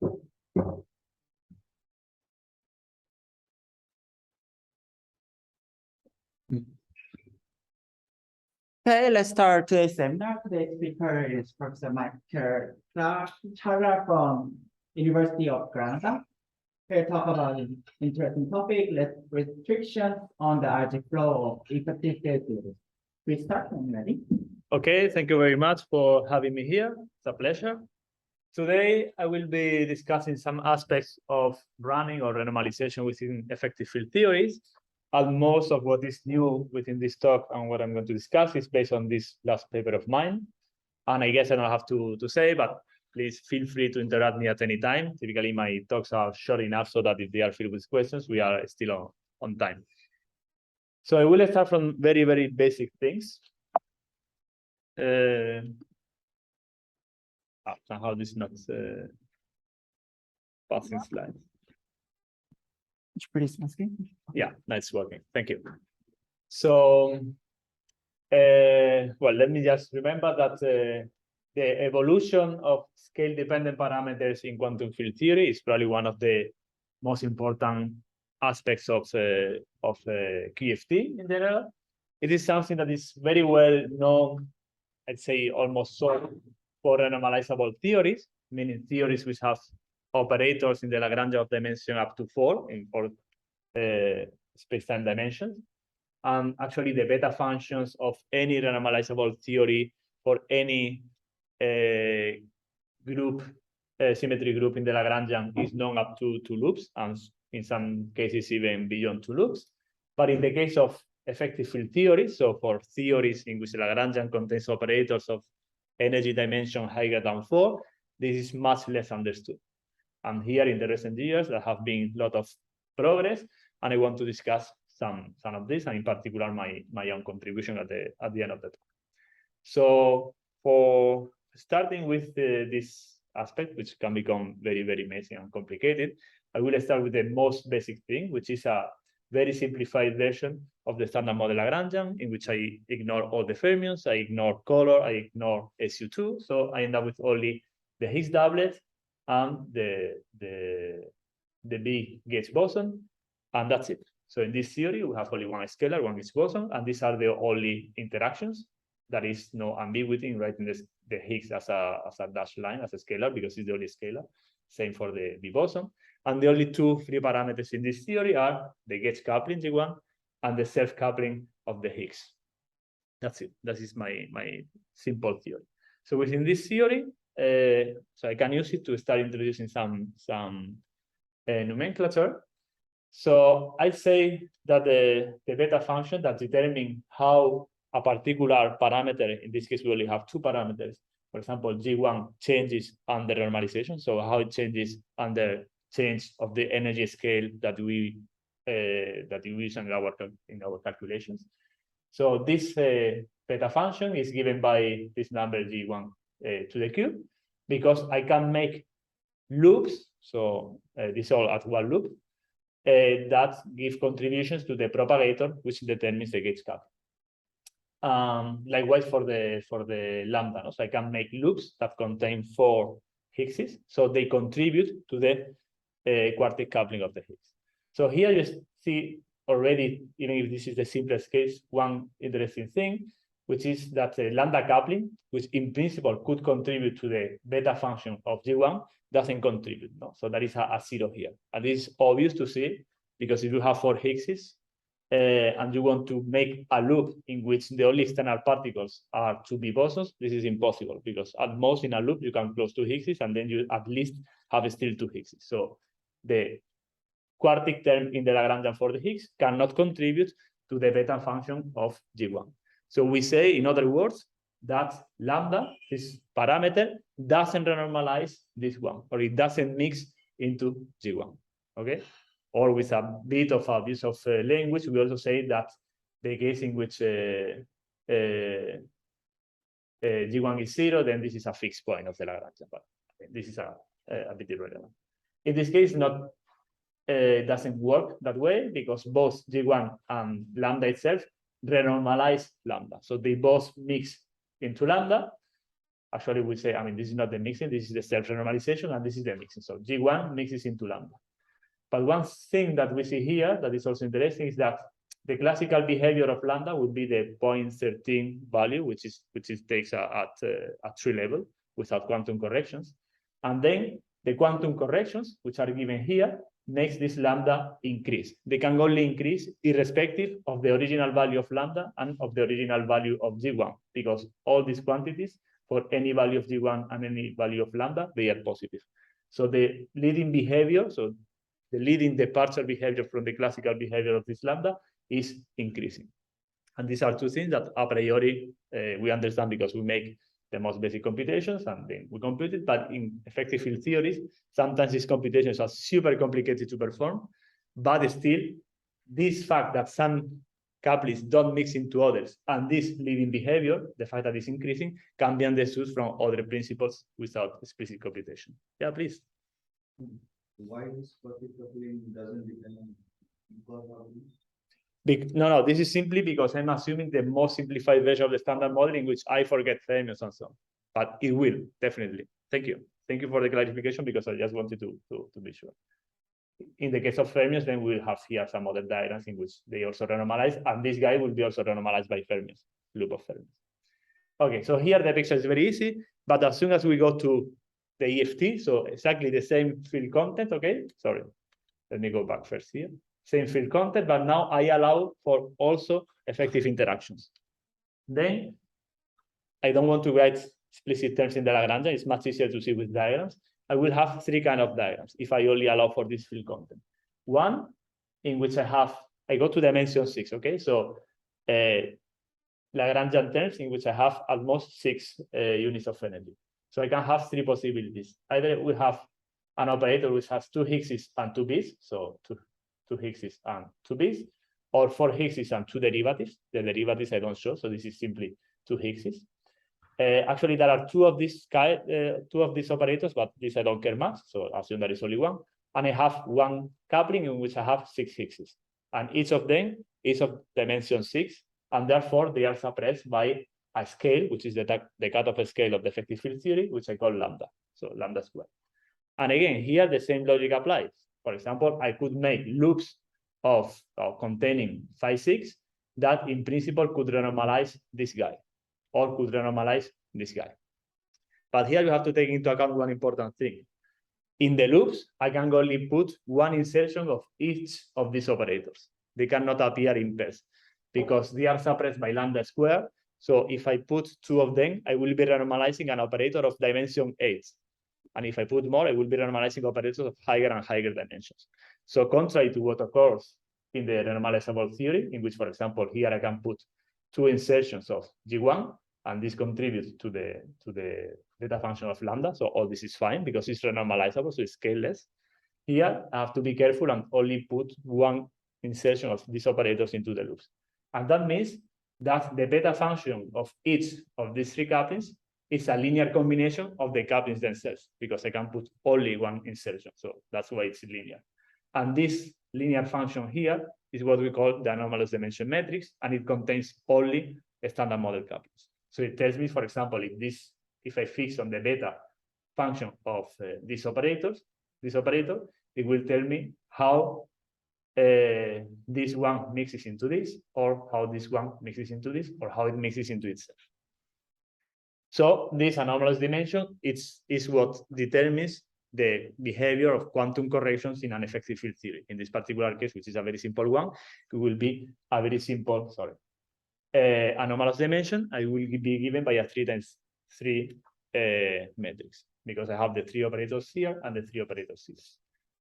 Okay, let's start today's seminar. Today's speaker is Professor Mikael Chala from University of Granada. We'll talk about an interesting topic, restrictions on the energy flow of effective theory. We start when you're ready. Okay, thank you very much for having me here. It's a pleasure. Today, I will be discussing some aspects of running or renormalization within effective field theories. And most of what is new within this talk and what I'm going to discuss is based on this last paper of mine. And I guess I don't have to say, but please feel free to interrupt me at any time. Typically, my talks are short enough so that if they are filled with questions, we are still on time. So I will start from very, very basic things. Somehow this is not passing slides. It's pretty smoothly. Yeah, nice working. Thank you. So, well, let me just remember that the evolution of scale-dependent parameters in quantum field theory is probably one of the most important aspects of QFT in general. It is something that is very well known, I'd say almost solved for renormalizable theories, meaning theories which have operators in the Lagrange of dimension up to 4 in 4 space-time dimensions. And actually, the beta functions of any renormalizable theory for any symmetry group in the Lagrangian is known up to 2 loops, and in some cases even beyond 2 loops. But in the case of effective field theory, so for theories in which the Lagrangian contains operators of energy dimension higher than 4, this is much less understood. And here in the recent years, there have been a lot of progress, and I want to discuss some of this, and in particular my own contribution at the end of the talk. So for starting with this aspect, which can become very, very messy and complicated, I will start with the most basic thing, which is a very simplified version of the standard model Lagrangian, in which I ignore all the fermions, I ignore color, I ignore SU2, so I end up with only the Higgs doublet and the big gauge boson, and that's it. So in this theory, we have only one scalar, one Higgs boson, and these are the only interactions. There is no ambiguity in writing the Higgs as a dashed line, as a scalar, because it's the only scalar. Same for the boson. And the only 2 free parameters in this theory are the gauge coupling G1 and the self-coupling of the Higgs. That's it. That is my simple theory. So within this theory, so I can use it to start introducing some nomenclature. So I say that the beta function that determines how a particular parameter, in this case we only have 2 parameters, for example, G1 changes under normalization, so how it changes under change of the energy scale that we use in our calculations. So this beta function is given by this number G1 to the cube, because I can make loops, so this all at one loop, that give contributions to the propagator, which determines the gauge coupling. Likewise for the lambda, no? So I can make loops that contain 4 Higgses, so they contribute to the quartic coupling of the Higgs. So here you see already, even if this is the simplest case, one interesting thing, which is that the lambda coupling, which in principle could contribute to the beta function of G1, doesn't contribute. No? So that is a 0 here. And this is obvious to see, because if you have 4 Higgses, and you want to make a loop in which the only external particles are 2 bosons, this is impossible, because at most in a loop you can close 2 Higgses, and then you at least have still 2 Higgses. So the quartic term in the Lagrangian for the Higgs cannot contribute to the beta function of G1. So we say, in other words, that lambda, this parameter, doesn't renormalize this one, or it doesn't mix into G1. Okay? Or with a bit of abuse of language, we also say that the case in which G1 is 0, then this is a fixed point of the Lagrangian. But this is a bit irrelevant. In this case, doesn't work that way, because both G1 and lambda itself renormalize lambda. So they both mix into lambda. actually we say, I mean, this is not the mixing, this is the self-renormalization, and this is the mixing. So G1 mixes into lambda. But one thing that we see here that is also interesting is that the classical behavior of lambda would be the 0.13 value, which takes at 3 level without quantum corrections. And then the quantum corrections, which are given here, makes this lambda increase. They can only increase irrespective of the original value of lambda and of the original value of G1, because all these quantities for any value of G1 and any value of lambda, they are positive. So the leading behavior, so the leading departure behavior from the classical behavior of this lambda is increasing. And these are two things that a priori we understand because we make the most basic computations and then we compute it. But in effective field theories, sometimes these computations are super complicated to perform, but still this fact that some couplings don't mix into others and this leading behavior, the fact that it's increasing, can be understood from other principles without explicit computation. Yeah, please. Why this particular coupling doesn't depend on equal? No, this is simply because I'm assuming the most simplified version of the standard model in which I forget fermions and so on. But it will, definitely. Thank you. Thank you for the clarification because I just wanted to be sure. In the case of fermions, then we'll have here some other diagrams in which they also renormalize, and this guy will be also renormalized by fermions, loop of fermions. Okay, so here the picture is very easy, but as soon as we go to the EFT, so exactly the same field content, okay? Sorry, let me go back first here. Same field content, but now I allow for also effective interactions. Then I don't want to write explicit terms in the Lagrangian. It's much easier to see with diagrams. I will have 3 kind of diagrams if I only allow for this field content. One in which I go to dimension 6, okay? So Lagrangian terms in which I have almost 6 units of energy. So I can have 3 possibilities. Either we have an operator which has 2 Higgses and 2 B's, so 2 Higgses and 2 B's, or 4 Higgses and 2 derivatives. The derivatives I don't show, so this is simply 2 Higgses. Actually, there are 2 of these operators, but this I don't care much, so assume there is only one. And I have one coupling in which I have 6 Higgses. And each of them is of dimension 6, and therefore they are suppressed by a scale, which is the cutoff scale of the effective field theory, which I call lambda, so lambda squared. And again, here the same logic applies. For example, I could make loops of containing phi 6 that in principle could renormalize this guy or could renormalize this guy. But here you have to take into account one important thing. In the loops, I can only put one insertion of each of these operators. They cannot appear in pairs because they are suppressed by lambda squared. So if I put 2 of them, I will be renormalizing an operator of dimension 8. And if I put more, I will be renormalizing operators of higher and higher dimensions. So contrary to what occurs in the renormalizable theory, in which, for example, here I can put 2 insertions of G1, and this contributes to the data function of lambda. So all this is fine because it's renormalizable, so it's scaleless. Here, I have to be careful and only put 1 insertion of these operators into the loops. And that means that the beta function of each of these 3 couplings is a linear combination of the couplings themselves, because I can put only 1 insertion. So that's why it's linear. And this linear function here is what we call the anomalous dimension matrix, and it contains only standard model couplings. So it tells me, for example, if I fix on the beta function of this operator, it will tell me how this one mixes into this, or how this one mixes into this, or how it mixes into itself. So this anomalous dimension is what determines the behavior of quantum corrections in an effective field theory. In this particular case, which is a very simple one, it will be a very simple, anomalous dimension. I will be given by a 3 times 3 matrix, because I have the 3 operators here and the 3 operators here.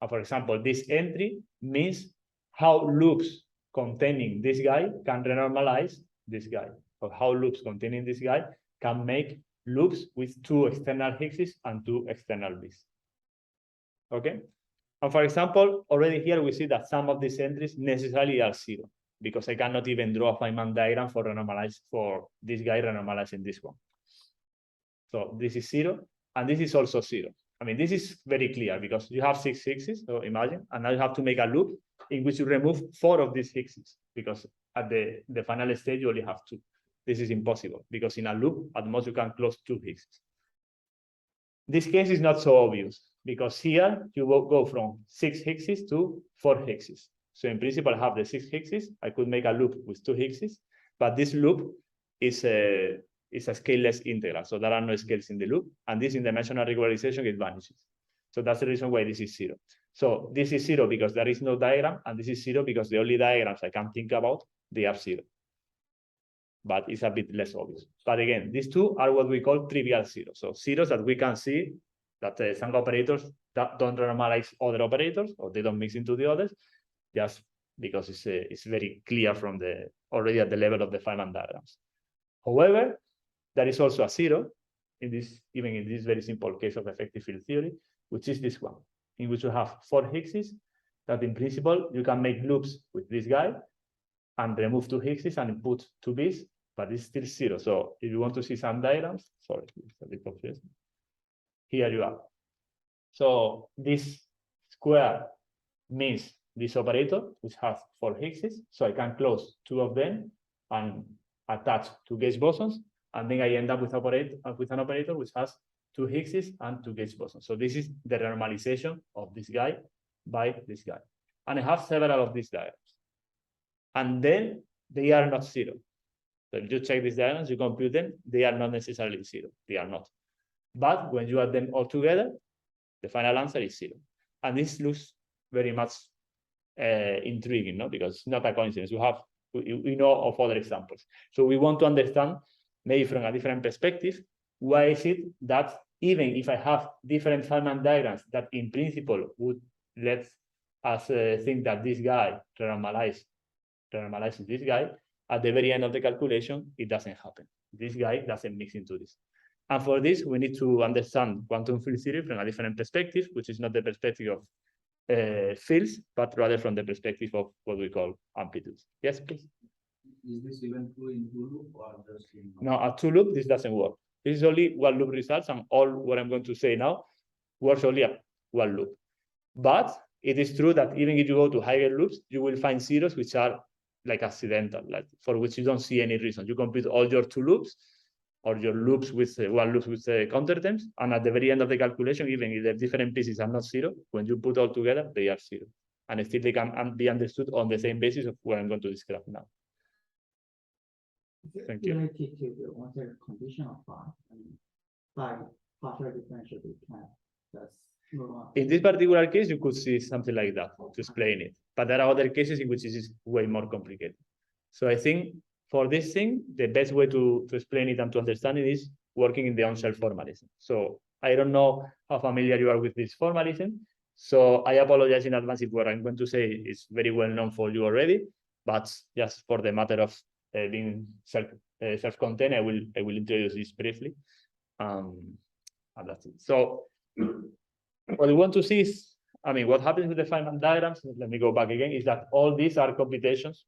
And for example, this entry means how loops containing this guy can renormalize this guy, or how loops containing this guy can make loops with 2 external Higgses and 2 external B's. Okay? And for example, already here we see that some of these entries necessarily are 0, because I cannot even draw a Feynman diagram for this guy renormalizing this one. So this is 0, and this is also 0. I mean, this is very clear because you have 6 Higgses, so imagine, and now you have to make a loop in which you remove 4 of these Higgses, because at the final stage you only have 2. This is impossible because in a loop, at most you can close 2 Higgses. This case is not so obvious because here you will go from 6 hexes to 4 hexes. So in principle, I have the 6 hexes. I could make a loop with 2 hexes, but this loop is a scaleless integral. So there are no scales in the loop, and this in dimensional regularization, it vanishes. So that's the reason why this is 0. So this is 0 because there is no diagram, and this is 0 because the only diagrams I can think about, they are 0. But it's a bit less obvious. But again, these two are what we call trivial zeros. So zeros that we can see that some operators that don't normalize other operators, or they don't mix into the others, just because it's very clear from the already at the level of the Feynman diagrams. However, there is also a zero in this, even in this very simple case of effective field theory, which is this one, in which you have 4 hexes that in principle you can make loops with this guy and remove 2 hexes and put 2 b's, but it's still 0. So if you want to see some diagrams, sorry, it's a bit confused. Here you are. So this square means this operator, which has 4 hexes. So I can close 2 of them and attach 2 gauge bosons, and then I end up with an operator which has 2 hexes and 2 gauge bosons. So this is the renormalization of this guy by this guy. And I have several of these diagrams. And then they are not 0. So if you check these diagrams, you compute them, they are not necessarily 0. They are not. But when you add them all together, the final answer is 0. And this looks very much intriguing, no? Because it's not a coincidence. We know of other examples. So we want to understand, maybe from a different perspective, why is it that even if I have different Feynman diagrams that in principle would let us think that this guy renormalizes this guy, at the very end of the calculation, it doesn't happen. This guy doesn't mix into this. And for this, we need to understand quantum field theory from a different perspective, which is not the perspective of fields, but rather from the perspective of what we call amplitudes. Yes, please. Is this even true in two loop or just in? No, a two loop, this doesn't work. This is only one loop results, and all what I'm going to say now works only at one loop. But it is true that even if you go to higher loops, you will find zeros which are like accidental, like for which you don't see any reason. You complete all your two loops or your loops with one loop with counterterms, and at the very end of the calculation, even if the different pieces are not 0, when you put all together, they are 0. And still they can be understood on the same basis of what I'm going to describe now. Thank you. Related to the one conditional part, by partial differential we can just move on. In this particular case, you could see something like that to explain it. But there are other cases in which this is way more complicated. So I think for this thing, the best way to explain it and to understand it is working in the on-shell formalism. So I don't know how familiar you are with this formalism. So I apologize in advance if what I'm going to say is very well known for you already, but just for the matter of being self-contained, I will introduce this briefly. And that's it. So what we want to see is, I mean, what happens with the Feynman diagrams, let me go back again, is that all these are computations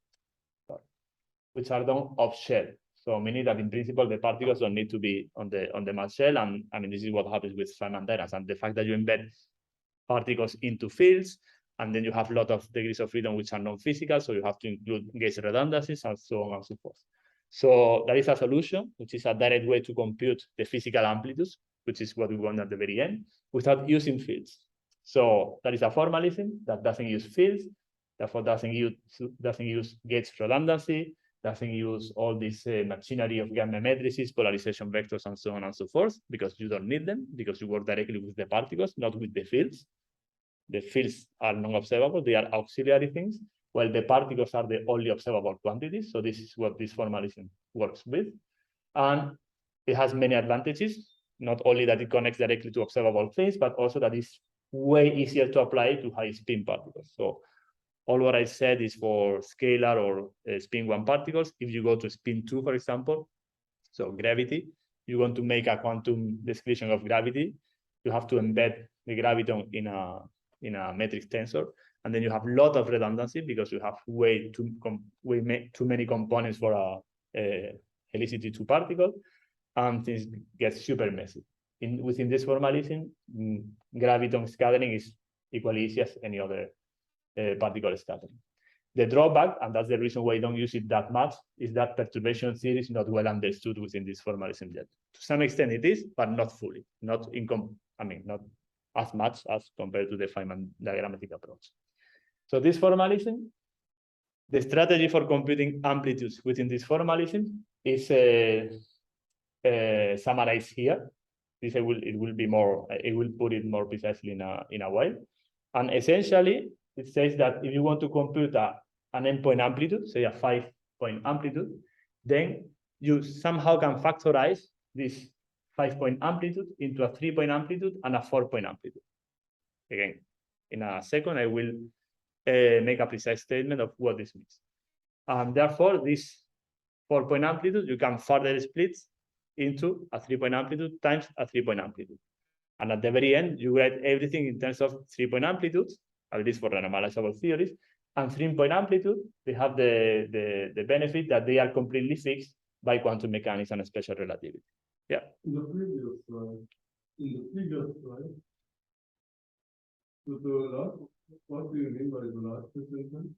which are done off-shell. So meaning that in principle, the particles don't need to be on the mass shell. And I mean, this is what happens with Feynman diagrams. And the fact that you embed particles into fields, and then you have a lot of degrees of freedom which are non-physical, so you have to include gauge redundancies and so on and so forth. So there is a solution, which is a direct way to compute the physical amplitudes, which is what we want at the very end, without using fields. So there is a formalism that doesn't use fields, therefore doesn't use gauge redundancy, doesn't use all this machinery of gamma matrices, polarization vectors, and so on and so forth, because you don't need them, because you work directly with the particles, not with the fields. The fields are non-observable, they are auxiliary things, while the particles are the only observable quantities. So this is what this formalism works with. And it has many advantages, not only that it connects directly to observable things, but also that it's way easier to apply to high spin particles. So all what I said is for scalar or spin 1 particles. If you go to spin 2, for example, so gravity, you want to make a quantum description of gravity, you have to embed the graviton in a matrix tensor, and then you have a lot of redundancy because you have way too many components for a helicity 2 particle, and things get super messy. Within this formalism, graviton scattering is equally easy as any other particle scattering. The drawback, and that's the reason why I don't use it that much, is that perturbation theory is not well understood within this formalism yet. To some extent it is, but not fully, not as much as compared to the Feynman diagrammatic approach. So this formalism, the strategy for computing amplitudes within this formalism is summarized here. This it will be more. It will put it more precisely in a while. And essentially, it says that if you want to compute an endpoint amplitude, say a 5-point amplitude, then you somehow can factorize this 5-point amplitude into a 3-point amplitude and a 4-point amplitude. Again, in a second, I will make a precise statement of what this means. And therefore, this 4-point amplitude, you can further split into a 3-point amplitude times a 3-point amplitude. And at the very end, you write everything in terms of 3-point amplitudes, at least for renormalizable theories. And 3-point amplitude, they have the benefit that they are completely fixed by quantum mechanics and special relativity. Yeah. In the previous slide, so the last, what do you mean by the last sentence?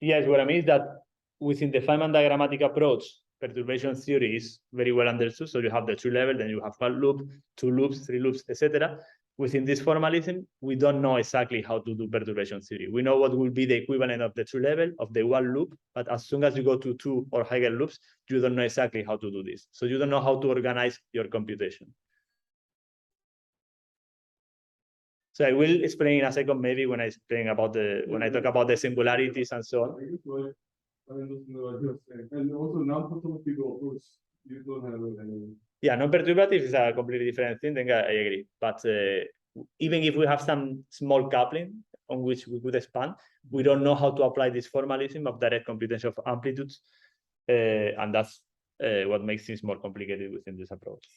Yes, what I mean is that within the Feynman diagrammatic approach, perturbation theory is very well understood. So you have the 3 levels, then you have 1 loop, 2 loops, 3 loops, etc. Within this formalism, we don't know exactly how to do perturbation theory. We know what will be the equivalent of the 3 level, of the 1 loop, but as soon as you go to 2 or higher loops, you don't know exactly how to do this. So you don't know how to organize your computation. So I will explain in a second, maybe when I explain about when I talk about the singularities and so on. I understand what you're saying. And also non-perturbative, of course, you don't have any. Yeah, non-perturbative is a completely different thing, then I agree. But even if we have some small coupling on which we could expand, we don't know how to apply this formalism of direct computation of amplitudes. And that's what makes things more complicated within this approach.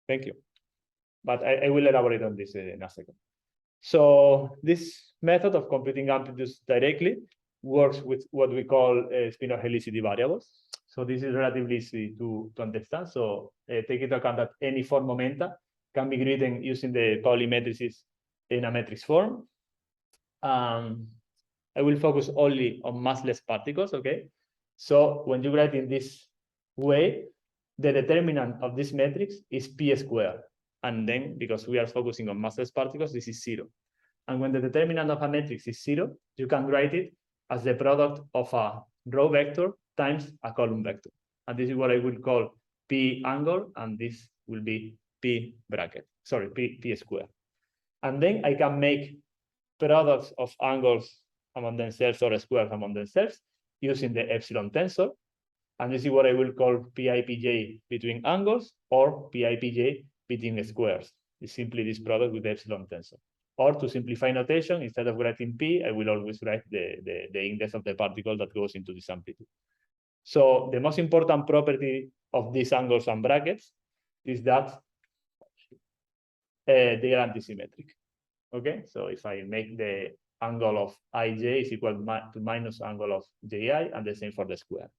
Thank you. But I will elaborate on this in a second. So this method of computing amplitudes directly works with what we call spinor helicity variables. So this is relatively easy to understand. So take into account that any four momenta can be written using the Pauli matrices in a matrix form. I will focus only on massless particles, okay? So when you write in this way, the determinant of this matrix is p squared. And then, because we are focusing on massless particles, this is 0. And when the determinant of a matrix is 0, you can write it as the product of a row vector times a column vector. And this is what I will call p angle, and this will be p bracket, sorry, p squared. And then I can make products of angles among themselves or squares among themselves using the epsilon tensor. And this is what I will call PIPJ between angles or PIPJ between squares. It's simply this product with the epsilon tensor. Or to simplify notation, instead of writing P, I will always write the index of the particle that goes into this amplitude. So the most important property of these angles and brackets is that they are antisymmetric. Okay, so if I make the angle of ij is equal to minus angle of ji, and the same for the square.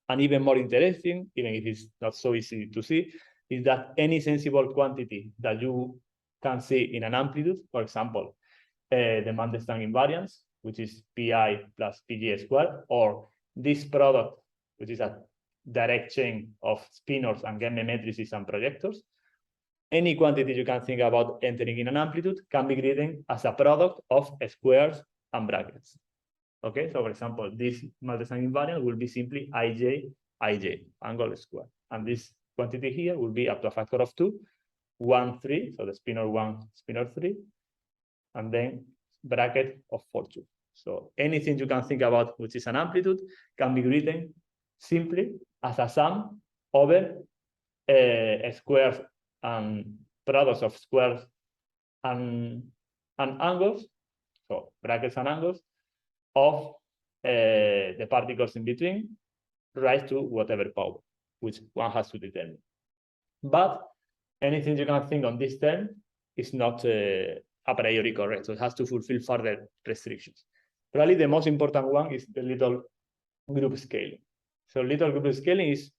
And even more interesting, even if it's not so easy to see, is that any sensible quantity that you can see in an amplitude, for example, the Mandelstam invariance, which is pi plus pg squared, or this product, which is a direct chain of spinors and Gemme matrices and projectors, any quantity you can think about entering in an amplitude can be written as a product of squares and brackets. Okay, so for example, this Mandelstam invariant will be simply ij, angle square. And this quantity here will be up to a factor of 2, 1, 3, so the spinor 1, spinor 3, and then bracket of 4, 2. So anything you can think about which is an amplitude can be written simply as a sum over squares and products of squares and angles, so brackets and angles, of the particles in between, raised to whatever power, which one has to determine. But anything you can think on this term is not a priori correct, so it has to fulfill further restrictions. Probably the most important one is the little group scaling. So little group scaling is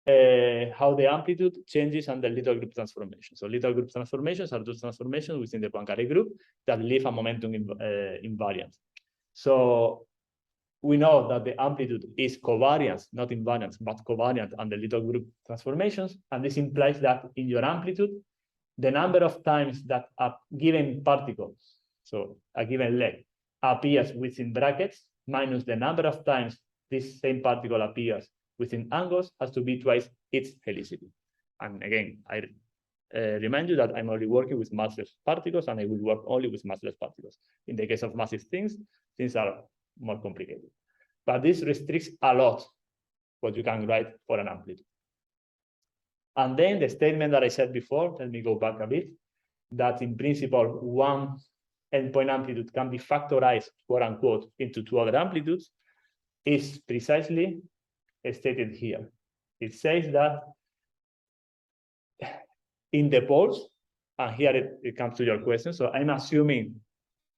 how the amplitude changes under little group transformation. So little group transformations are those transformations within the Poincare group that leave a momentum invariant. So we know that the amplitude is covariant, not invariant, but covariant under little group transformations. And this implies that in your amplitude, the number of times that a given particle, so a given leg, appears within brackets minus the number of times this same particle appears within angles has to be twice its helicity. And again, I remind you that I'm only working with massless particles, and I will work only with massless particles. In the case of massive things are more complicated. But this restricts a lot what you can write for an amplitude. And then the statement that I said before, let me go back a bit, that in principle, one endpoint amplitude can be factorized, quote unquote, into two other amplitudes, is precisely stated here. It says that in the poles, and here it comes to your question, so I'm assuming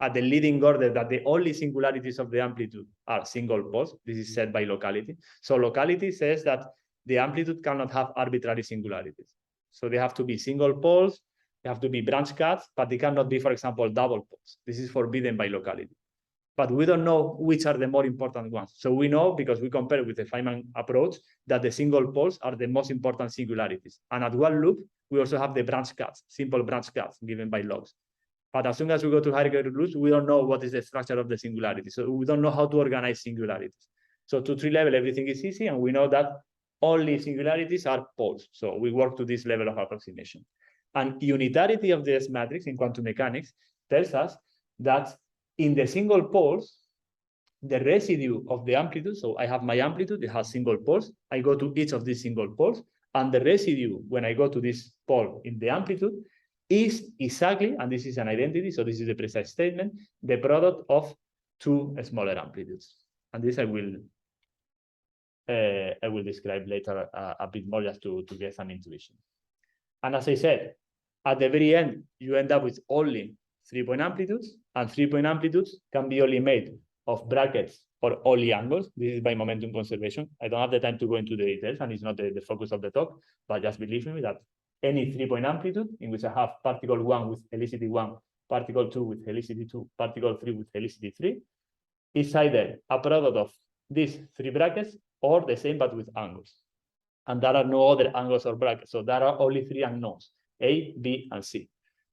at the leading order that the only singularities of the amplitude are single poles. This is set by locality. So locality says that the amplitude cannot have arbitrary singularities. So they have to be single poles, they have to be branch cuts, but they cannot be, for example, double poles. This is forbidden by locality. But we don't know which are the more important ones. So we know, because we compare with the Feynman approach, that the single poles are the most important singularities. And at one loop, we also have the branch cuts, simple branch cuts given by logs. But as soon as we go to higher loops, we don't know what is the structure of the singularity. So we don't know how to organize singularities. So to tree level, everything is easy, and we know that only singularities are poles. So we work to this level of approximation. And unitarity of the S matrix in quantum mechanics tells us that in the single poles, the residue of the amplitude, so I have my amplitude, it has single poles, I go to each of these single poles, and the residue, when I go to this pole in the amplitude, is exactly, and this is an identity, so this is the precise statement, the product of two smaller amplitudes. And this I will describe later a bit more, just to get some intuition. And as I said, at the very end, you end up with only 3-point amplitudes, and 3-point amplitudes can be only made of brackets or only angles. This is by momentum conservation. I don't have the time to go into the details, and it's not the focus of the talk, but just believe me that any 3-point amplitude in which I have particle 1 with helicity 1, particle 2 with helicity 2, particle 3 with helicity 3, is either a product of these 3 brackets or the same but with angles. And there are no other angles or brackets, so there are only 3 unknowns, A, B, and C.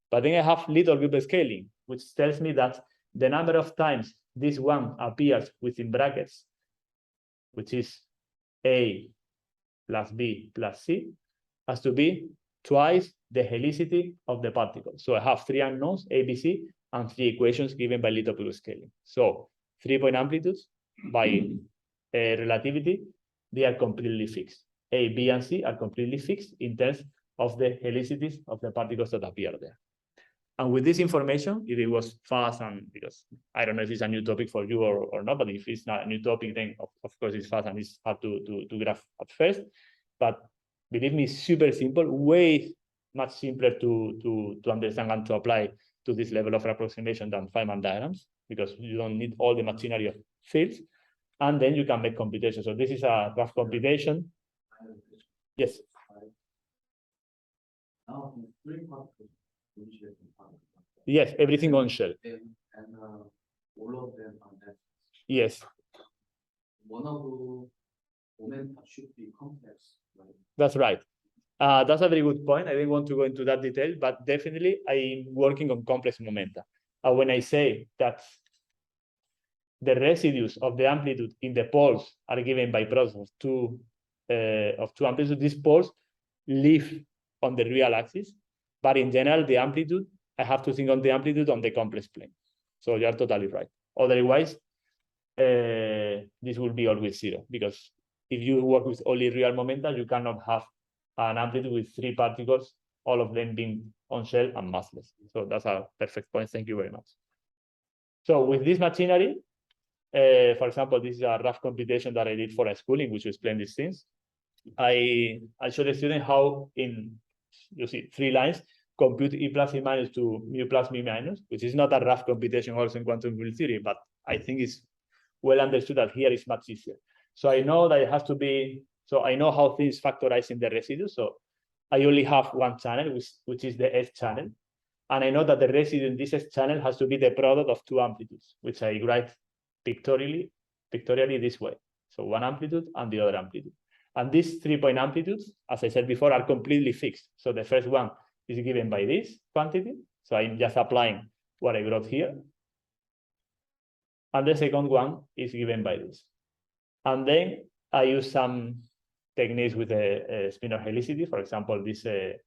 But then I have little group scaling, which tells me that the number of times this one appears within brackets, which is A plus B plus C, has to be twice the helicity of the particle. So I have 3 unknowns, A, B, C, and 3 equations given by little group scaling. So 3-point amplitudes by relativity, they are completely fixed. A, B, and C are completely fixed in terms of the helicities of the particles that appear there. And with this information, if it was fast, and because I don't know if it's a new topic for you or not, but if it's not a new topic, then of course it's fast and it's hard to graph at first. But believe me, it's super simple, way much simpler to understand and to apply to this level of approximation than Feynman diagrams, because you don't need all the machinery of fields, and then you can make computations. So this is a rough computation. Yes. Yes, everything on shell. And all of them are that. Yes. One of the momenta should be complex, right? That's right. That's a very good point. I didn't want to go into that detail, but definitely I'm working on complex momenta. When I say that the residues of the amplitude in the poles are given by products of two amplitudes, these poles live on the real axis, but in general, the amplitude, I have to think on the amplitude on the complex plane. So you are totally right. Otherwise, this will be always 0, because if you work with only real momenta, you cannot have an amplitude with 3 particles, all of them being on shell and massless. So that's a perfect point. Thank you very much. So with this machinery, for example, this is a rough computation that I did for a school in which we explain these things. I show the student how in, you see, 3 lines, compute E plus E minus to mu plus mu minus, which is not a rough computation also in quantum field theory, but I think it's well understood that here is much easier. So I know that it has to be, so I know how things factorize in the residue. So I only have one channel, which is the S channel. And I know that the residue in this S channel has to be the product of 2 amplitudes, which I write pictorially this way. So one amplitude and the other amplitude. And these 3-point amplitudes, as I said before, are completely fixed. So the first one is given by this quantity. So I'm just applying what I wrote here. And the second one is given by this. And then I use some techniques with a spin of helicity. For example, this I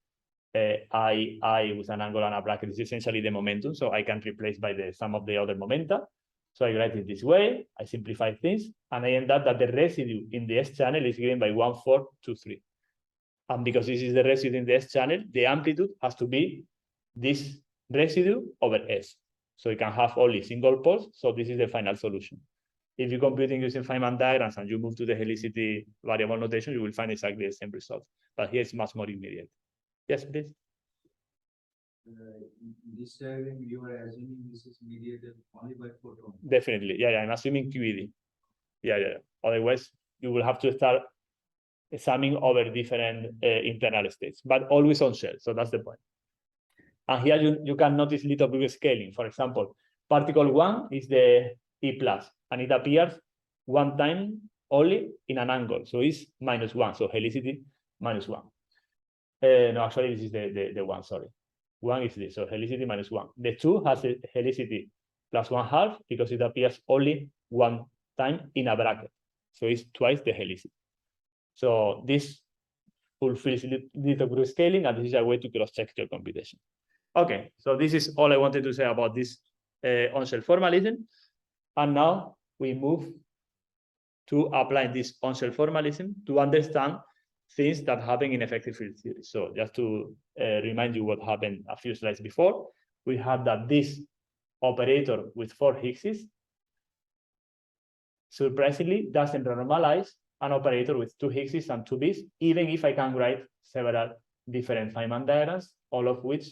with an angle and a bracket is essentially the momentum. So I can replace by the sum of the other momenta. So I write it this way, I simplify things, and I end up that the residue in the S channel is given by 1, 4, 2, 3. And because this is the residue in the S channel, the amplitude has to be this residue over S. So you can have only single poles. So this is the final solution. If you're computing using Feynman diagrams and you move to the helicity variable notation, you will find exactly the same result. But here it's much more immediate. Yes, please. This diagram, you are assuming this is mediated only by photon. Definitely. Yeah, I'm assuming QED. Yeah. Otherwise, you will have to start summing over different internal states, but always on shell. So that's the point. And here you can notice little group scaling. For example, particle 1 is the E+, and it appears one time only in an angle. So it's -1. So helicity -1. No, actually, this is the 1, sorry. 1 is this, so helicity -1. The 2 has a helicity +1/2 because it appears only one time in a bracket. So it's twice the helicity. So this fulfills little group scaling, and this is a way to cross-check your computation. Okay, so this is all I wanted to say about this on-shell formalism. And now we move to applying this on-shell formalism to understand things that happen in effective field theory. So just to remind you what happened a few slides before, we had that this operator with 4 Higgses surprisingly doesn't renormalize an operator with 2 Higgses and 2 Bs, even if I can write several different Feynman diagrams, all of which,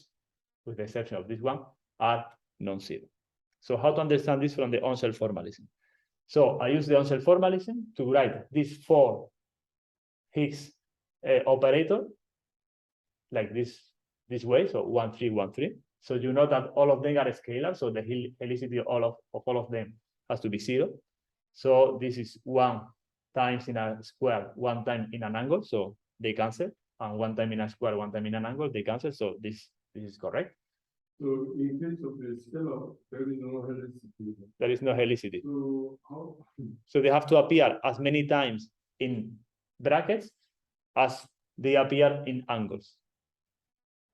with the exception of this one, are non-zero. So how to understand this from the on-shell formalism? So I use the on-shell formalism to write this 4 Higgs operator like this way, so 1, 3, 1, 3. So you know that all of them are scalar, so the helicity of all of them has to be 0. So this is 1 times in a square, 1 time in an angle, so they cancel, and 1 time in a square, 1 time in an angle, they cancel. So this is correct. So in case of the scalar, there is no helicity. There is no helicity. So how? So they have to appear as many times in brackets as they appear in angles.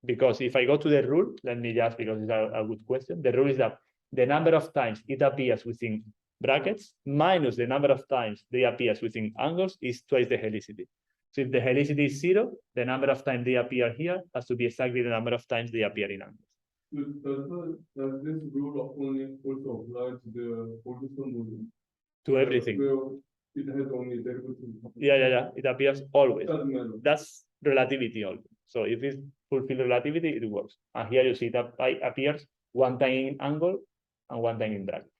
Because if I go to the rule, let me just, because it's a good question, the rule is that the number of times it appears within brackets minus the number of times they appear within angles is twice the helicity. So if the helicity is 0, the number of times they appear here has to be exactly the number of times they appear in angles. Does this rule only also apply to the Ferguson model? To everything. Well, it has only derivative. Yeah. It appears always. Doesn't matter. That's relativity only. So if it fulfills relativity, it works. And here you see that it appears 1 time in angle and 1 time in bracket.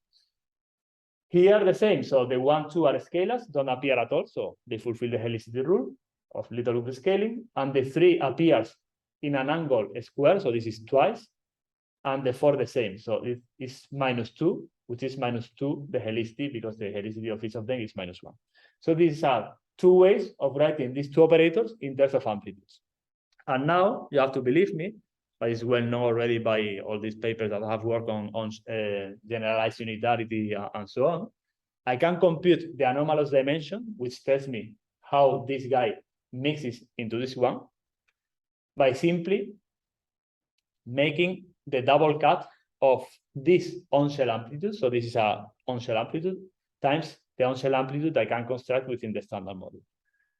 Here the same. So the 1, 2 are scalars, don't appear at all. So they fulfill the helicity rule of little group scaling. And the 3 appears in an angle square. So this is twice. And the 4 the same. So it is -2, which is -2 the helicity, because the helicity of each of them is -1. So these are 2 ways of writing these 2 operators in terms of amplitudes. And now you have to believe me, but it's well known already by all these papers that have worked on generalized unitarity and so on. I can compute the anomalous dimension, which tells me how this guy mixes into this one, by simply making the double cut of this on-shell amplitude. So this is a on-shell amplitude times the on-shell amplitude I can construct within the standard model.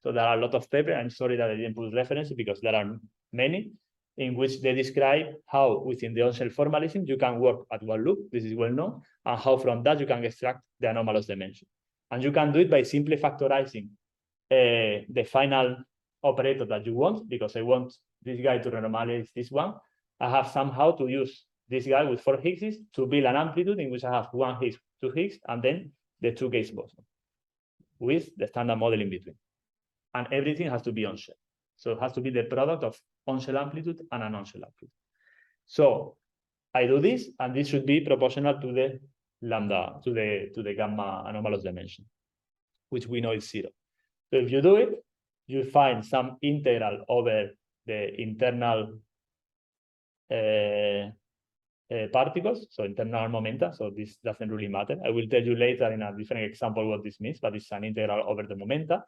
So there are a lot of papers. I'm sorry that I didn't put references because there are many in which they describe how within the on-shell formalism you can work at one loop. This is well known, and how from that you can extract the anomalous dimension. And you can do it by simply factorizing the final operator that you want, because I want this guy to renormalize this one. I have somehow to use this guy with 4 Higgses to build an amplitude in which I have 1 Higgs, 2 Higgs, and then the 2 gauge boson with the standard model in between. And everything has to be on-shell. So it has to be the product of on-shell amplitude and a non-shell amplitude. So I do this, and this should be proportional to the lambda to the gamma anomalous dimension, which we know is 0. So if you do it, you find some integral over the internal particles, so internal momenta. So this doesn't really matter. I will tell you later in a different example what this means, but it's an integral over the momenta.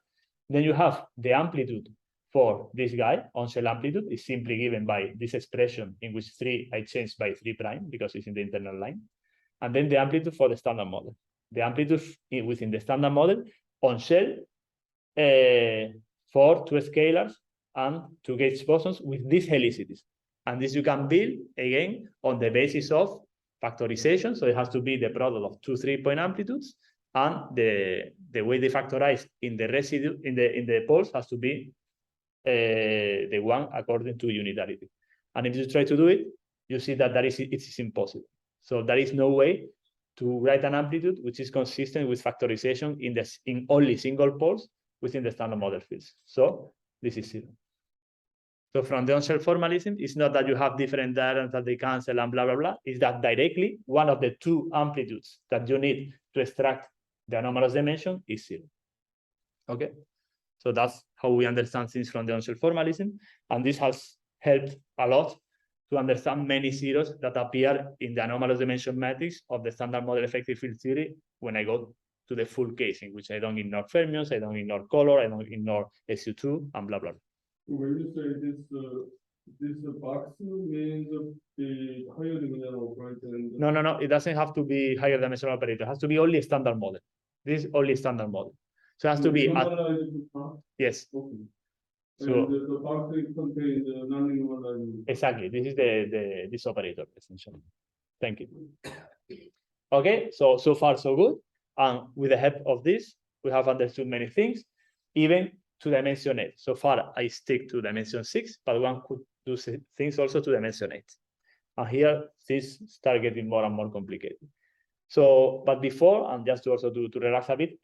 Then you have the amplitude for this guy. On-shell amplitude is simply given by this expression in which 3 I changed by 3 prime because it's in the internal line. And then the amplitude for the standard model. The amplitude within the standard model on-shell for 2 scalars and 2 gauge bosons with these helicities. And this you can build again on the basis of factorization. So it has to be the product of 2 3-point amplitudes, and the way they factorize in the residue in the poles has to be the one according to unitarity. And if you try to do it, you see that it's impossible. So there is no way to write an amplitude which is consistent with factorization in only single poles within the standard model fields. So this is 0. So from the on-shell formalism, it's not that you have different diagrams that they cancel and blah, blah, blah. It's that directly one of the 2 amplitudes that you need to extract the anomalous dimension is 0. Okay? So that's how we understand things from the on-shell formalism. And this has helped a lot to understand many zeros that appear in the anomalous dimension matrix of the standard model effective field theory when I go to the full case, in which I don't ignore fermions, I don't ignore color, I don't ignore SU2, and blah, blah, blah. When you say this box means the higher dimensional operator. And No. It doesn't have to be higher dimensional operator. It has to be only a standard model. This is only standard model. So it has to be. Yes. Okay. So and the box contains non-normalized. exactly. This is this operator essentially. Thank you. Okay. So far so good. And with the help of this, we have understood many things, even to dimension 8. So far, I stick to dimension 6, but one could do things also to dimension 8. And here, things start getting more and more complicated. So, but before, and just to also to relax a bit,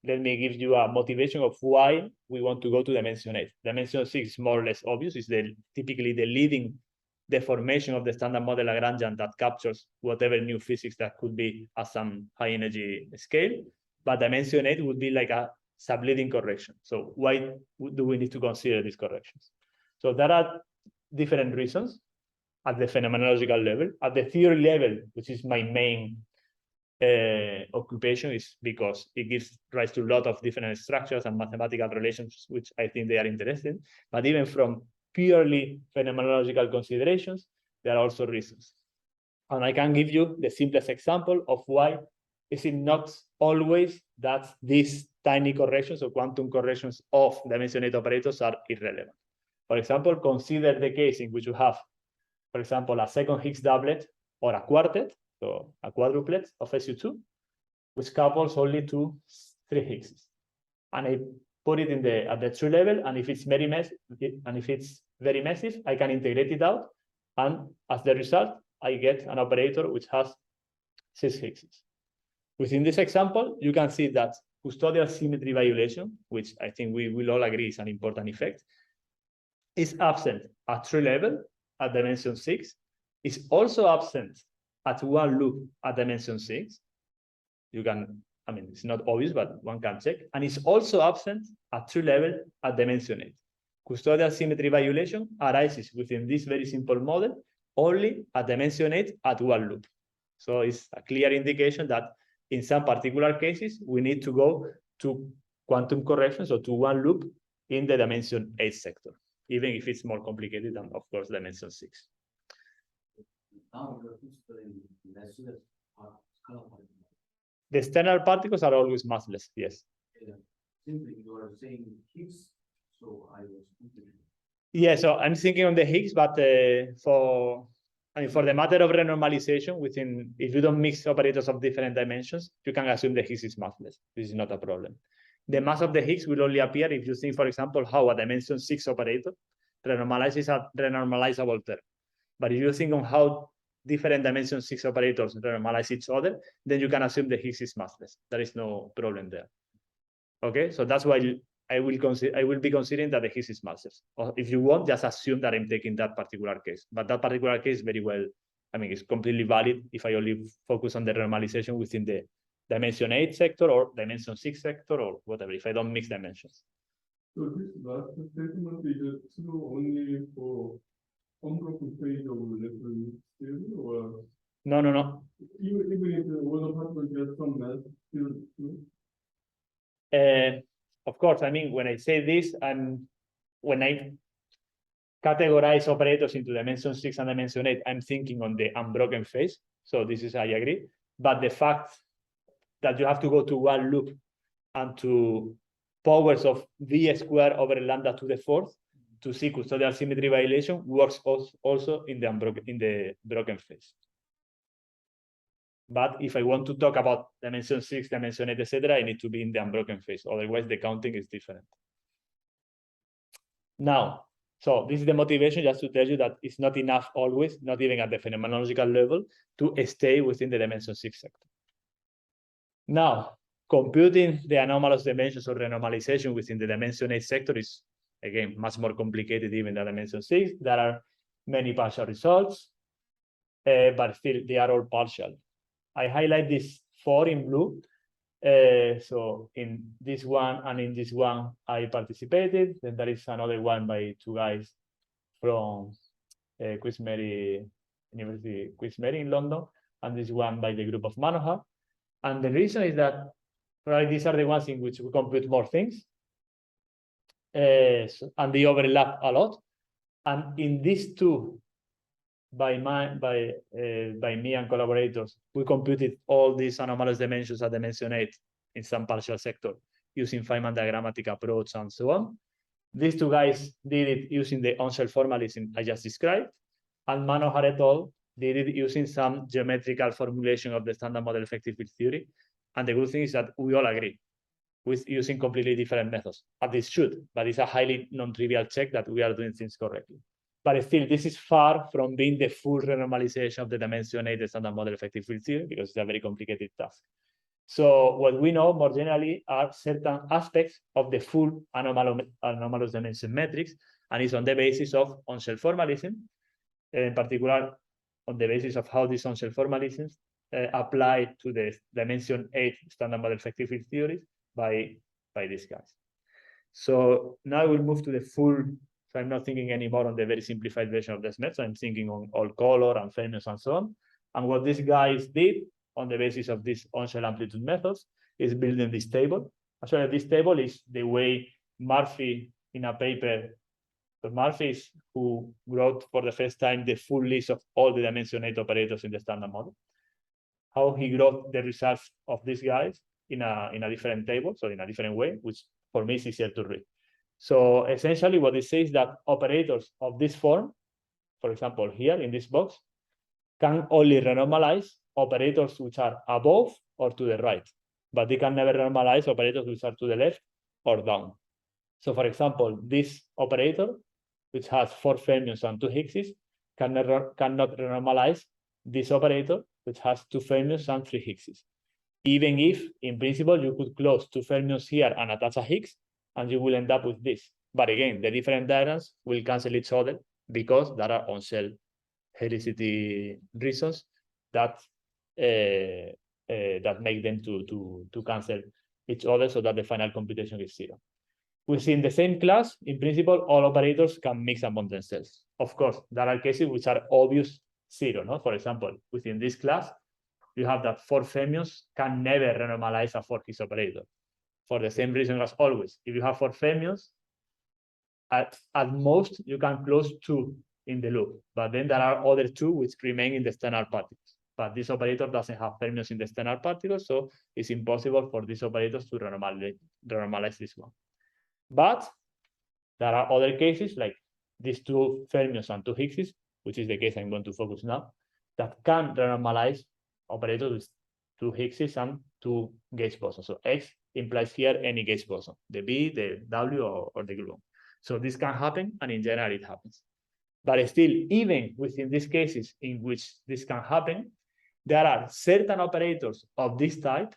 let me give you a motivation of why we want to go to dimension 8. Dimension 6 is more or less obvious. It's typically the leading deformation of the standard model Lagrangian that captures whatever new physics that could be at some high energy scale. But dimension 8 would be like a subleading correction. So why do we need to consider these corrections? So there are different reasons at the phenomenological level. At the theory level, which is my main occupation, is because it gives rise to a lot of different structures and mathematical relations, which I think they are interesting. But even from purely phenomenological considerations, there are also reasons. And I can give you the simplest example of why is it not always that these tiny corrections or quantum corrections of dimension 8 operators are irrelevant. For example, consider the case in which you have, for example, a second Higgs doublet or a quartet, so a quadruplet of SU2, which couples only to 3 Higgses. And I put it at the true level, and if it's very massive, I can integrate it out, and as the result, I get an operator which has 6 Higgses. Within this example, you can see that custodial symmetry violation, which I think we will all agree is an important effect, is absent at true level at dimension 6, is also absent at one loop at dimension 6. You can, I mean, it's not obvious, but one can check. And it's also absent at true level at dimension 8. Custodial symmetry violation arises within this very simple model only at dimension 8 at one loop. So it's a clear indication that in some particular cases, we need to go to quantum corrections or to one loop in the dimension 8 sector, even if it's more complicated than, of course, dimension 6. The external particles are always massless, yes. Simply, you are saying Higgs, so I was thinking. Yeah, so I'm thinking on the Higgs, but for the matter of renormalization, if you don't mix operators of different dimensions, you can assume the Higgs is massless. This is not a problem. The mass of the Higgs will only appear if you think, for example, how a dimension 6 operator renormalizes a renormalizable term. But if you think on how different dimension 6 operators renormalize each other, then you can assume the Higgs is massless. There is no problem there. Okay, so that's why I will be considering that the Higgs is massless. Or if you want, just assume that I'm taking that particular case. But that particular case very well, I mean, it's completely valid if I only focus on the renormalization within the dimension 8 sector or dimension 6 sector or whatever, if I don't mix dimensions. So this last statement is true only for unbroken phase of electron theory, or No, no, no. even if the other particle gets some mass still true? Of course, I mean, when I say this, when I categorize operators into dimension 6 and dimension 8, I'm thinking on the unbroken phase. So this is, I agree. But the fact that you have to go to one loop and to powers of v squared over lambda to the fourth to see custodial symmetry violation works also in the broken phase. But if I want to talk about dimension 6, dimension 8, etc., I need to be in the unbroken phase. Otherwise, the counting is different. Now, so this is the motivation just to tell you that it's not enough always, not even at the phenomenological level, to stay within the dimension 6 sector. Now, computing the anomalous dimensions or renormalization within the dimension 8 sector is, again, much more complicated even than dimension 6. There are many partial results, but still they are all partial. I highlight these 4 in blue. So in this one and in this one, I participated. Then there is another one by 2 guys from Queen Mary University, Queen Mary in London, and this one by the group of Manohar. And the reason is that probably these are the ones in which we compute more things, and they overlap a lot. And in these 2, by me and collaborators, we computed all these anomalous dimensions at dimension 8 in some partial sector using Feynman diagrammatic approach and so on. These 2 guys did it using the on-shell formalism I just described, and Manohar et al. Did it using some geometrical formulation of the standard model effective field theory. And the good thing is that we all agree with using completely different methods. At least should, but it's a highly non-trivial check that we are doing things correctly. But still, this is far from being the full renormalization of the dimension 8 standard model effective field theory, because it's a very complicated task. So what we know more generally are certain aspects of the full anomalous dimension metrics, and it's on the basis of on-shell formalism, in particular on the basis of how these on-shell formalisms apply to the dimension 8 standard model effective field theories by these guys. So now we'll move to the full. So I'm not thinking anymore on the very simplified version of this method. I'm thinking on all color and fermions and so on. And what these guys did on the basis of these on-shell amplitude methods is building this table. Actually, this table is the way Murphy in a paper. So Murphy is who wrote for the first time the full list of all the dimension 8 operators in the standard model. How he wrote the results of these guys in a different table, so in a different way, which for me is easier to read. So essentially what it says is that operators of this form, for example, here in this box, can only renormalize operators which are above or to the right, but they can never renormalize operators which are to the left or down. So for example, this operator, which has 4 fermions and 2 Higgses, cannot renormalize this operator, which has 2 fermions and 3 Higgses. Even if, in principle, you could close 2 fermions here and attach a Higgs, and you will end up with this. But again, the different diagrams will cancel each other because there are on-shell helicity reasons that make them to cancel each other, so that the final computation is 0. Within the same class, in principle, all operators can mix among themselves. Of course, there are cases which are obvious 0. No? For example, within this class, you have that 4 fermions can never renormalize a 4 Higgs operator. For the same reason as always, if you have 4 fermions, at most you can close 2 in the loop, but then there are other 2 which remain in the external particles. But this operator doesn't have fermions in the external particles, so it's impossible for these operators to renormalize this one. But there are other cases like these 2 fermions and 2 Higgses, which is the case I'm going to focus now, that can renormalize operators with 2 Higgses and 2 gauge bosons. So X implies here any gauge boson, the B, the W, or the gluon. So this can happen, and in general it happens. But still, even within these cases in which this can happen, there are certain operators of this type,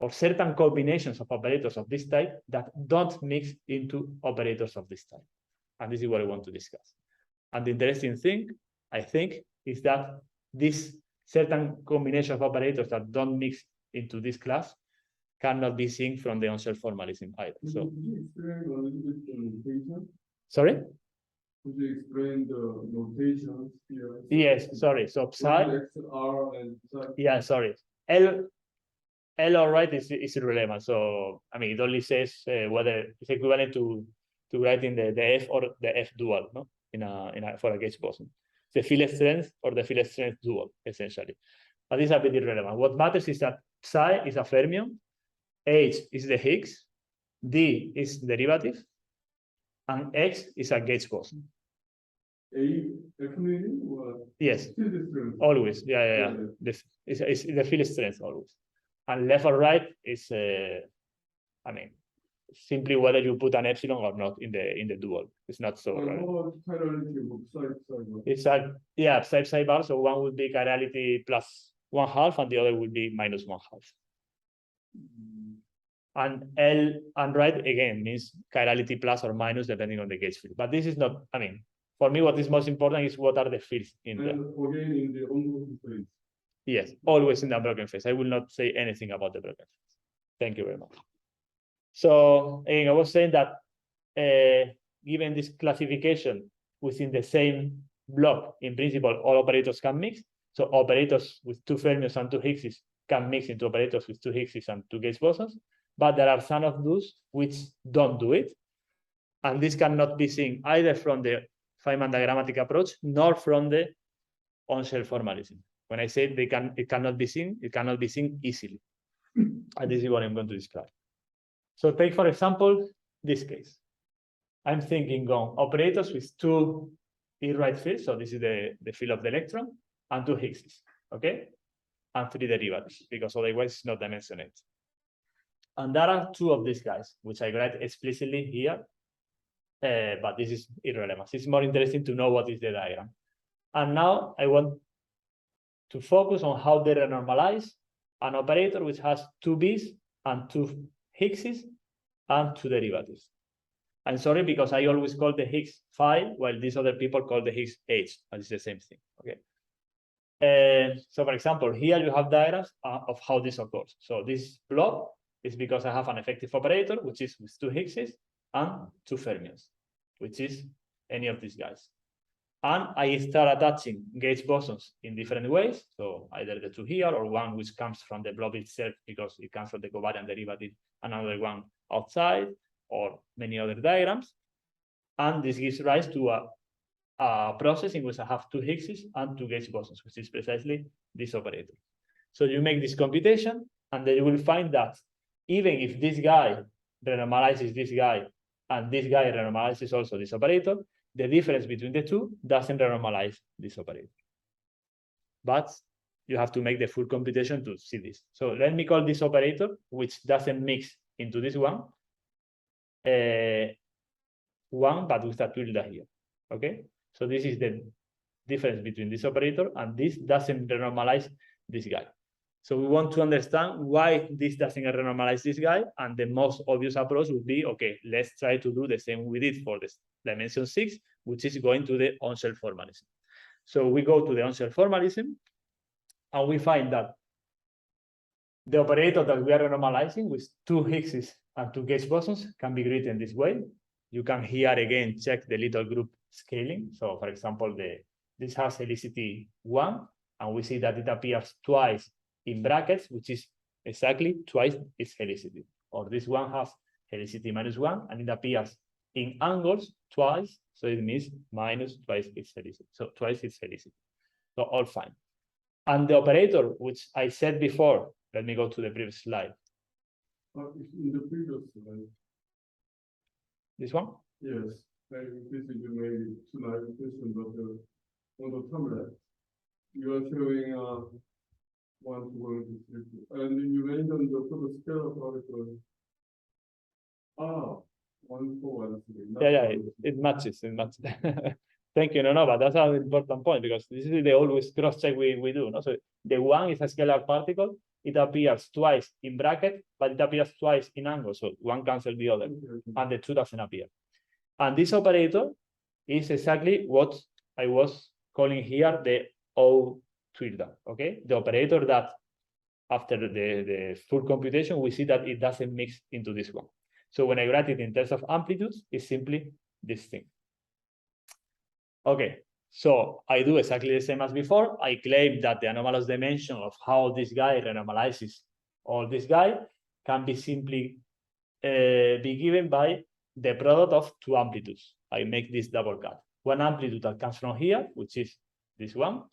or certain combinations of operators of this type that don't mix into operators of this type. And this is what I want to discuss. And the interesting thing, I think, is that this certain combination of operators that don't mix into this class cannot be seen from the on-shell formalism either. So, Could you explain a little bit the notation? sorry? Could you explain the notations here? Yes, sorry. So psi, XR and psi. yeah, sorry. L all right is irrelevant. So I mean, it only says whether it's equivalent to writing the F or the F dual, no, for a gauge boson. The field strength or the field strength dual, essentially. But this is a bit irrelevant. What matters is that psi is a fermion, H is the Higgs, D is derivative, and X is a gauge boson. A definitely or Yes, field strength? always. Yeah. This is the field strength always. And left or right is, I mean, simply whether you put an epsilon or not in the dual. It's not so. And what chirality of psi? It's a psi bar. So one would be chirality plus 1/2, and the other would be minus 1/2. And L and right again means chirality plus or minus depending on the gauge field. But this is not. I mean, for me, what is most important is what are the fields in there. And again in the unbroken phase. Yes, always in the broken phase. I will not say anything about the broken phase. Thank you very much. So again, I was saying that given this classification within the same block, in principle, all operators can mix. So operators with 2 fermions and 2 Higgses can mix into operators with 2 Higgses and 2 gauge bosons. But there are some of those which don't do it. And this cannot be seen either from the Feynman diagrammatic approach nor from the on-shell formalism. When I say it cannot be seen easily. And this is what I'm going to describe. So take, for example, this case. I'm thinking on operators with 2 E-right fields. So this is the field of the electron and 2 Higgses, okay? And 3 derivatives, because otherwise it's not dimensionate. And there are 2 of these guys, which I write explicitly here. But this is irrelevant. It's more interesting to know what is the diagram. And now I want to focus on how they renormalize an operator which has 2 B's and 2 Higgses and 2 derivatives. I'm sorry, because I always call the Higgs phi, while these other people call the Higgs h, and it's the same thing. Okay. So for example, here you have diagrams of how this occurs. So this blob is because I have an effective operator, which is with 2 Higgses and 2 fermions, which is any of these guys. And I start attaching gauge bosons in different ways. So either the 2 here or one which comes from the blob itself because it comes from the covariant derivative, another one outside, or many other diagrams. And this gives rise to a process in which I have 2 Higgses and 2 gauge bosons, which is precisely this operator. So you make this computation, and then you will find that even if this guy renormalizes this guy, and this guy renormalizes also this operator, the difference between the 2 doesn't renormalize this operator. But you have to make the full computation to see this. So let me call this operator, which doesn't mix into this one, but with a tilde here. Okay? So this is the difference between this operator, and this doesn't renormalize this guy. So we want to understand why this doesn't renormalize this guy, and the most obvious approach would be, okay, let's try to do the same we did for this dimension 6, which is going to the on-shell formalism. So we go to the on-shell formalism, and we find that the operator that we are renormalizing with 2 Higgses and 2 gauge bosons can be written this way. You can here again check the little group scaling. So for example, this has helicity 1, and we see that it appears twice in brackets, which is exactly twice its helicity. Or this one has helicity -1, and it appears in angles twice, so it means minus twice its helicity. So twice its helicity. So all fine. And the operator, which I said before, let me go to the previous slide. In the previous slide. This one? Yes, this is maybe too nice question, but on the top left, you are showing 1 to 1 to 3, and you mentioned the sort of scalar particle. 1 for 1 3. Yeah, it matches. Thank you. No, but that's an important point, because this is the always cross-check we do. No? So the 1 is a scalar particle. It appears twice in bracket, but it appears twice in angle. So one cancels the other, and the 2 doesn't appear. And this operator is exactly what I was calling here the O tilde, okay? The operator that after the full computation, we see that it doesn't mix into this one. So when I write it in terms of amplitudes, it's simply this thing. Okay, so I do exactly the same as before. I claim that the anomalous dimension of how this guy renormalizes all this guy can be simply be given by the product of two amplitudes. I make this double cut. One amplitude that comes from here, which is this one,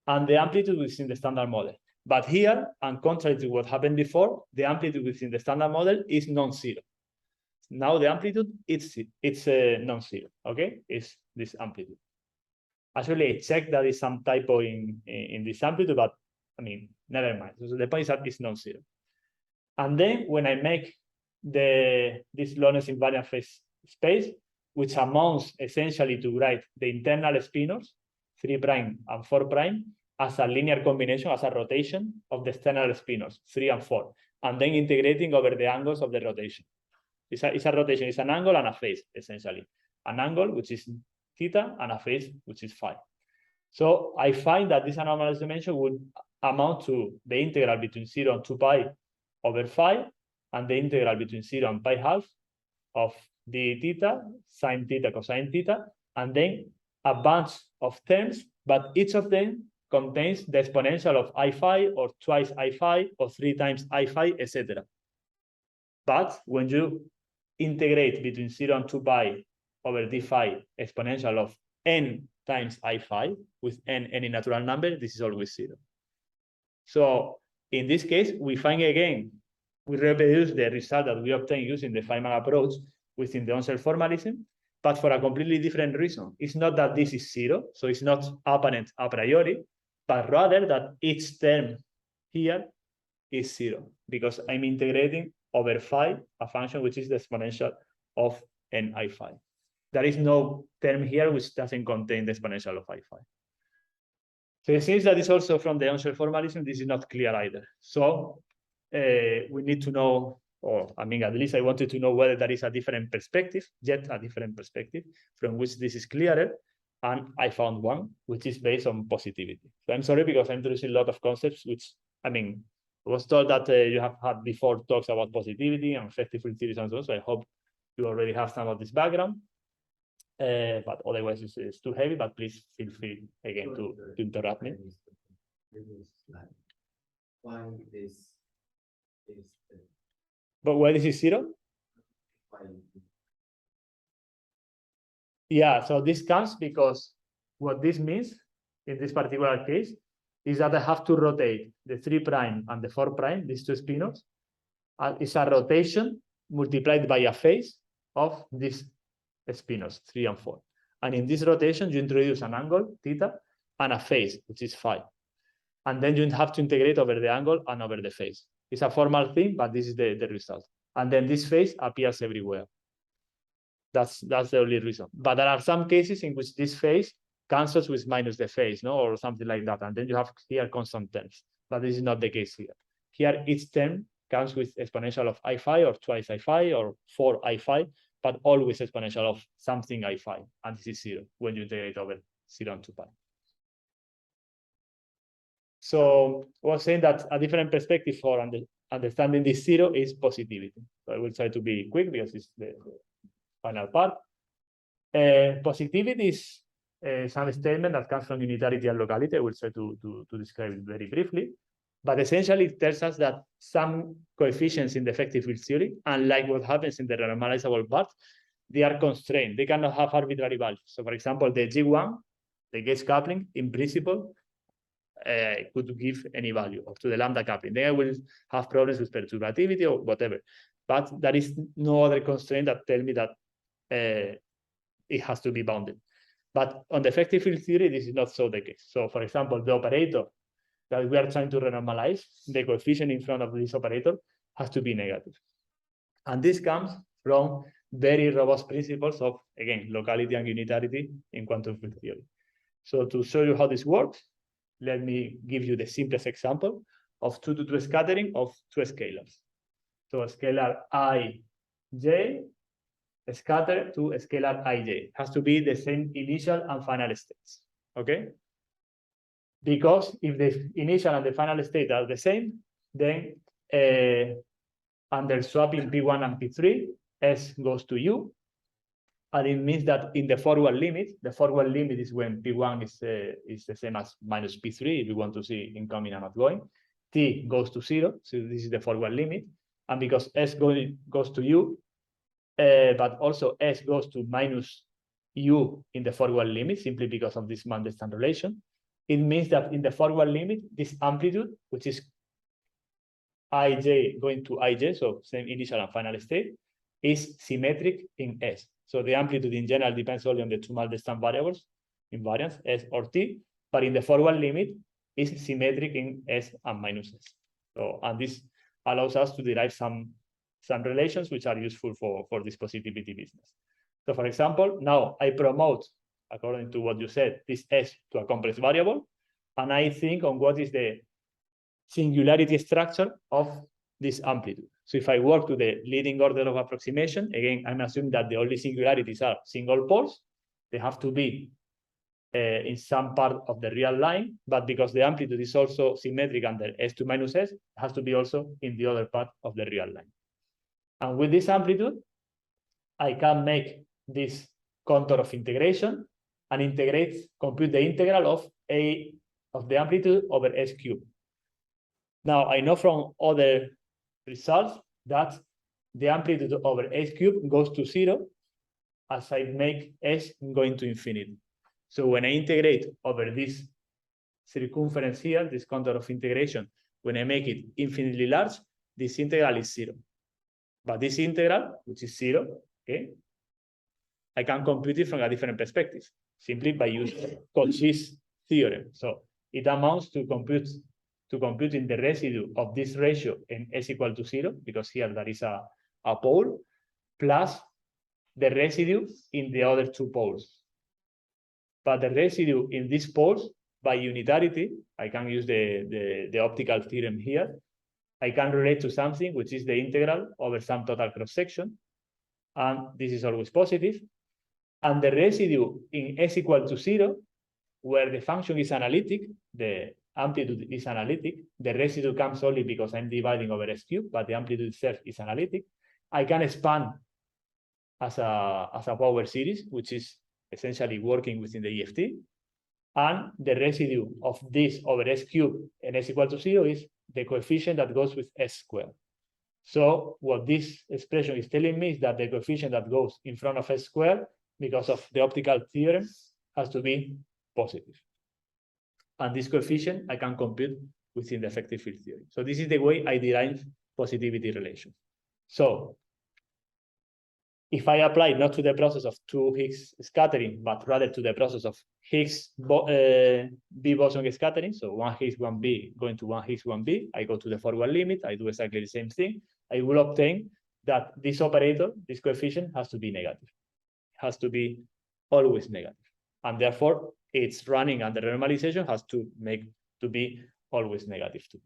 and the amplitude within the standard model. But here, and contrary to what happened before, the amplitude within the standard model is non-zero. Now the amplitude, it's non-zero, okay? It's this amplitude. Actually, I checked that is some typo in this amplitude, but I mean, never mind. So the point is that it's non-zero. And then when I make this Lorentz invariant phase space, which amounts essentially to write the internal spinors, 3' and 4', as a linear combination, as a rotation of the external spinors, 3 and 4, and then integrating over the angles of the rotation. It's a rotation, it's an angle and a phase, essentially. An angle, which is theta, and a phase, which is phi. So I find that this anomalous dimension would amount to the integral between 0 and 2 pi over phi, and the integral between 0 and pi half of d theta, sine theta, cosine theta, and then a bunch of terms, but each of them contains the exponential of I phi, or twice I phi, or 3 times I phi, etc. But when you integrate between 0 and 2 pi over d phi exponential of n times I phi, with n any natural number, this is always 0. So in this case, we find again, we reproduce the result that we obtain using the Feynman approach within the on-cell formalism, but for a completely different reason. It's not that this is 0, so it's not apparent a priori, but rather that each term here is 0, because I'm integrating over phi, a function which is the exponential of n I phi. There is no term here which doesn't contain the exponential of I phi. So it seems that it's also from the on-cell formalism, this is not clear either. So we need to know, or I mean, at least I wanted to know whether there is a different perspective, yet a different perspective from which this is clearer. And I found one, which is based on positivity. So I'm sorry, because I'm introducing a lot of concepts, which, I mean, I was told that you have had before talks about positivity and effective field theories and so on. So I hope you already have some of this background. But otherwise it's too heavy, but please feel free again to interrupt me. Why this is But why this is 0? why Yeah, so this comes because what this means in this particular case is that I have to rotate the 3' and the 4', these two spinors. It's a rotation multiplied by a phase of these spinors, 3 and 4. And in this rotation, you introduce an angle, theta, and a phase, which is phi. And then you have to integrate over the angle and over the phase. It's a formal thing, but this is the result. And then this phase appears everywhere. That's the only reason. But there are some cases in which this phase cancels with minus the phase, no, or something like that. And then you have here constant terms. But this is not the case here. Here, each term comes with exponential of I phi, or twice I phi, or 4 I phi, but always exponential of something I phi. And this is 0 when you integrate over 0 and 2 pi. So I was saying that a different perspective for understanding this 0 is positivity. So I will try to be quick because it's the final part. Positivity is some statement that comes from unitarity and locality. I will try to describe it very briefly. But essentially, it tells us that some coefficients in the effective field theory, unlike what happens in the renormalizable part, they are constrained. They cannot have arbitrary values. So for example, the G1, the gauge coupling, in principle, could give any value to the lambda coupling. Then I will have problems with perturbativity or whatever. But there is no other constraint that tell me that it has to be bounded. But on the effective field theory, this is not so the case. So for example, the operator that we are trying to renormalize, the coefficient in front of this operator has to be negative. And this comes from very robust principles of, again, locality and unitarity in quantum field theory. So to show you how this works, let me give you the simplest example of 2-to-2 scattering of two scalars. So a scalar ij scatter to a scalar ij has to be the same initial and final states. Okay. because if the initial and the final state are the same, then under swapping P1 and P3, S goes to U. And it means that in the forward limit is when P1 is the same as minus P3, if you want to see incoming and outgoing. T goes to 0, so this is the forward limit. And because S goes to U, but also S goes to minus U in the forward limit, simply because of this Mandelstam relation, it means that in the forward limit, this amplitude, which is Ij going to Ij, so same initial and final state, is symmetric in S. So the amplitude in general depends only on the two Mandelstam variables, invariance, S or T, but in the forward limit is symmetric in S and minus S. So, and this allows us to derive some relations which are useful for this positivity business. So for example, now I promote, according to what you said, this S to a complex variable, and I think on what is the singularity structure of this amplitude. So if I work to the leading order of approximation, again, I'm assuming that the only singularities are single poles. They have to be in some part of the real line, but because the amplitude is also symmetric under S2 minus S, it has to be also in the other part of the real line. And with this amplitude, I can make this contour of integration and compute the integral of A of the amplitude over S cubed. Now, I know from other results that the amplitude over S cubed goes to 0 as I make S going to infinity. So when I integrate over this circumference here, this contour of integration, when I make it infinitely large, this integral is 0. But this integral, which is 0, okay, I can compute it from a different perspective, simply by using Cauchy's theorem. So it amounts to computing the residue of this ratio in S equal to 0, because here there is a pole, plus the residue in the other two poles. But the residue in these poles, by unitarity, I can use the optical theorem here. I can relate to something which is the integral over some total cross-section, and this is always positive. And the residue in S equal to 0, where the function is analytic, the amplitude is analytic, the residue comes only because I'm dividing over S cubed, but the amplitude itself is analytic. I can expand as a power series, which is essentially working within the EFT. And the residue of this over S cubed and S equal to 0 is the coefficient that goes with S squared. So what this expression is telling me is that the coefficient that goes in front of S squared, because of the optical theorem, has to be positive. And this coefficient I can compute within the effective field theory. So this is the way I derive positivity relations. So if I apply not to the process of two Higgs scattering, but rather to the process of Higgs B boson scattering, so one Higgs, one B going to one Higgs, one B, I go to the forward limit, I do exactly the same thing, I will obtain that this operator, this coefficient, has to be negative. It has to be always negative. And therefore, its running under renormalization has to be always negative too.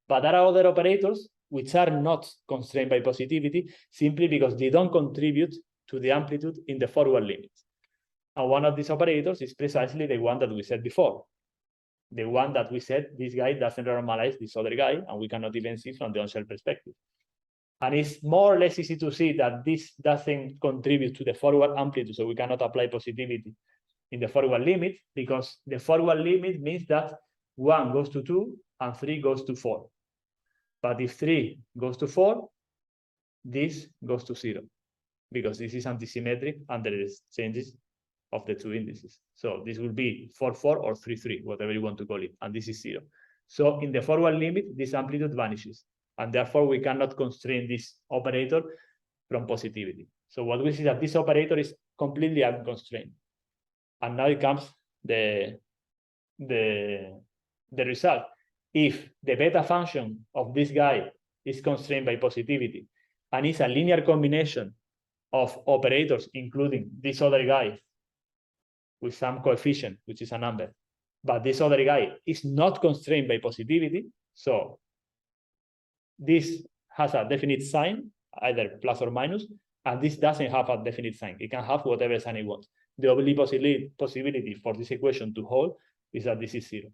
But there are other operators which are not constrained by positivity simply because they don't contribute to the amplitude in the forward limit. And one of these operators is precisely the one that we said before. The one that we said, this guy doesn't normalize this other guy, and we cannot even see from the on-shell perspective. And it's more or less easy to see that this doesn't contribute to the forward amplitude, so we cannot apply positivity in the forward limit, because the forward limit means that 1 goes to 2 and 3 goes to 4. But if 3 goes to 4, this goes to 0, because this is antisymmetric under the changes of the two indices. So this will be 4, 4 or 3, 3, whatever you want to call it, and this is 0. So in the forward limit, this amplitude vanishes, and therefore we cannot constrain this operator from positivity. So what we see that this operator is completely unconstrained. And now it comes the result. If the beta function of this guy is constrained by positivity and is a linear combination of operators, including this other guy with some coefficient, which is a number, but this other guy is not constrained by positivity, so this has a definite sign, either plus or minus, and this doesn't have a definite sign. It can have whatever sign it wants. The only possibility for this equation to hold is that this is 0.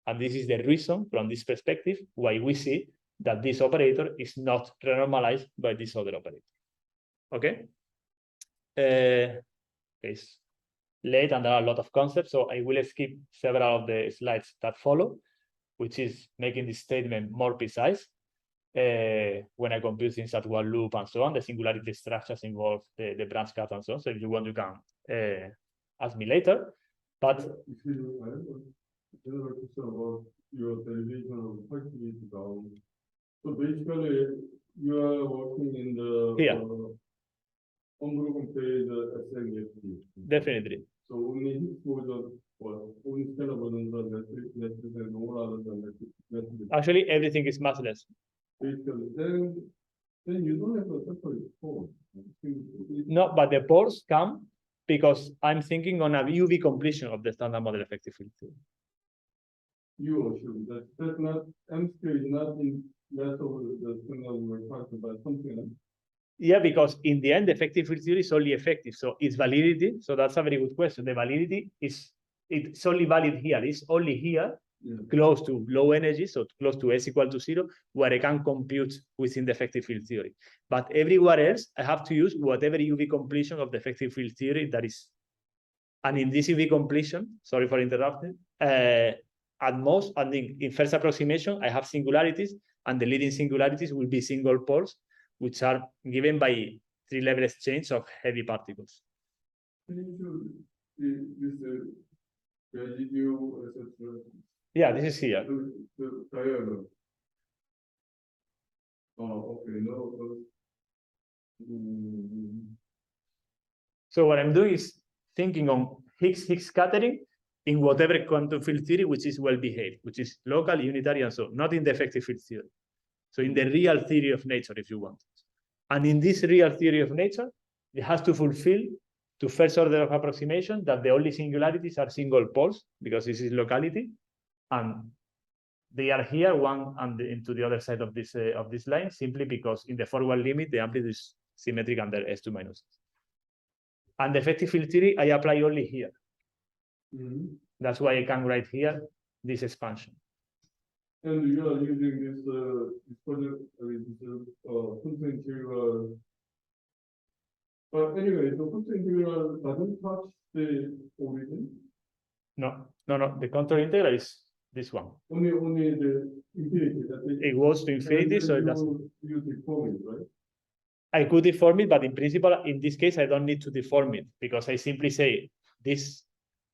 And this is the reason, from this perspective, why we see that this operator is not renormalized by this other operator. Okay? It's late and there are a lot of concepts, so I will skip several of the slides that follow, which is making this statement more precise. When I compute things at one loop and so on, the singularity structures involve the branch cut and so on. So if you want, you can ask me later. But If you, I have another question about your derivation of hep-ph down. So basically, you are working in the Here. unbroken phase SNFT. definitely. So only Higgs boson, or only scalar bosons are necessary, and all others are necessary. Actually, everything is massless. Basically, then you don't have a separate pore. No, but the pores come because I'm thinking on a UV completion of the standard model effective field theory. You assume that's not M square is not in less of the signal we're talking about something else. Yeah, because in the end, the effective field theory is only effective. So its validity, so that's a very good question. The validity is, it's only valid here. It's only here, close to low energy, so close to S equal to 0, where I can compute within the effective field theory. But everywhere else, I have to use whatever UV completion of the effective field theory that is. And in this UV completion, sorry for interrupting, at most, and in first approximation, I have singularities, and the leading singularities will be single pores, which are given by 3-level exchange of heavy particles. Yeah, this is here. The diagram. Oh, okay, no. So what I'm doing is thinking on Higgs scattering in whatever quantum field theory which is well behaved, which is local, unitary, and so on, not in the effective field theory. So in the real theory of nature, if you want. And in this real theory of nature, it has to fulfill to first order of approximation that the only singularities are single poles, because this is locality, and they are here, one and into the other side of this line, simply because in the forward limit, the amplitude is symmetric under S2 minus. And the effective field theory, I apply only here. That's why I can write here this expansion. And you are using this project, function integral. But anyway, the function integral doesn't touch the origin. No. The contour integral is this one. Only the infinity. It goes to infinity, so it doesn't. You deform it, right? I could deform it, but in principle, in this case, I don't need to deform it because I simply say this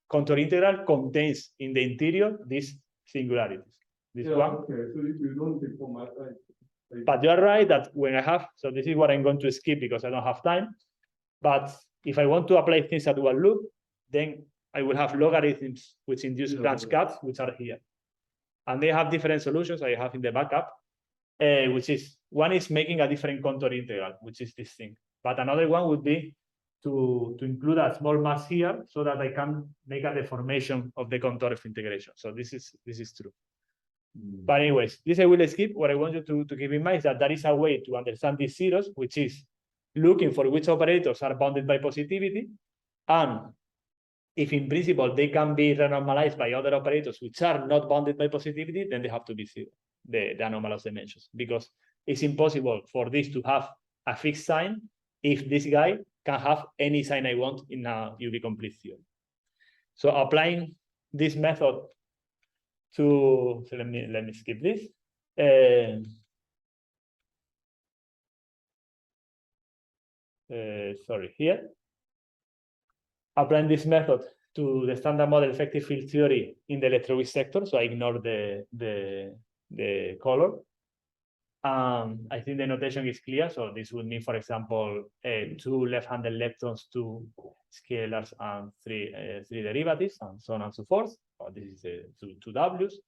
contour integral contains in the interior these singularities. This one. Okay, so if you don't deform But you are right that when I have, so this is what I'm going to skip because I don't have time. But if I want to apply things at one loop, then I will have logarithms which induce branch cuts, which are here. And they have different solutions I have in the backup, which is, one is making a different contour integral, which is this thing. But another one would be to include a small mass here so that I can make a deformation of the contour of integration. So this is true. But anyways, this I will skip. What I want you to keep in mind is that there is a way to understand these zeros, which is looking for which operators are bounded by positivity. And if in principle they can be renormalized by other operators which are not bounded by positivity, then they have to be zero, the anomalous dimensions, because it's impossible for this to have a fixed sign if this guy can have any sign I want in a UV complete theory. So applying this method to, so let me skip this. Sorry, here. Applying this method to the standard model effective field theory in the electroweak sector, so I ignore the color. I think the notation is clear. So this would mean, for example, 2 left-handed leptons, 2 scalars, and 3 derivatives, and so on and so forth. So this is 2 Ws,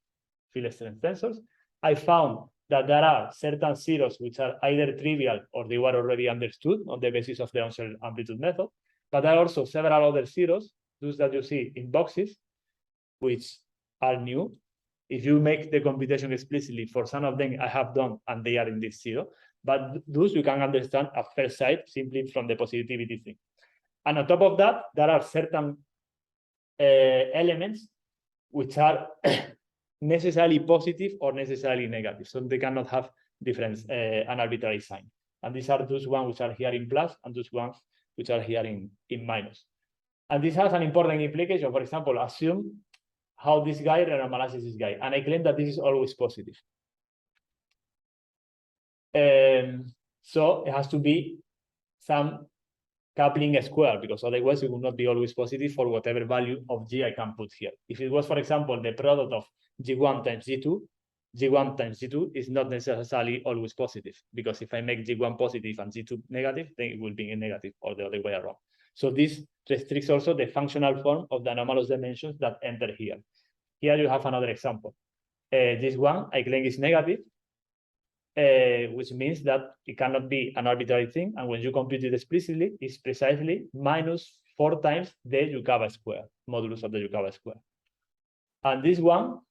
field strength tensors. I found that there are certain zeros which are either trivial or they were already understood on the basis of the Onsel amplitude method. But there are also several other zeros, those that you see in boxes, which are new. If you make the computation explicitly, for some of them I have done, and they are in this zero. But those you can understand at first sight simply from the positivity thing. And on top of that, there are certain elements which are necessarily positive or necessarily negative. So they cannot have different an arbitrary sign. And these are those ones which are here in plus and those ones which are here in minus. And this has an important implication. For example, assume how this guy renormalizes this guy. And I claim that this is always positive. So it has to be some coupling square, because otherwise it will not be always positive for whatever value of G I can put here. If it was, for example, the product of G1 times G2, G1 times G2 is not necessarily always positive, because if I make G1 positive and G2 negative, then it will be negative or the other way around. So this restricts also the functional form of the anomalous dimensions that enter here. Here you have another example. This one I claim is negative, which means that it cannot be an arbitrary thing. And when you compute it explicitly, it's precisely minus 4 times the Yukawa square, modulus of the Yukawa square. And this one,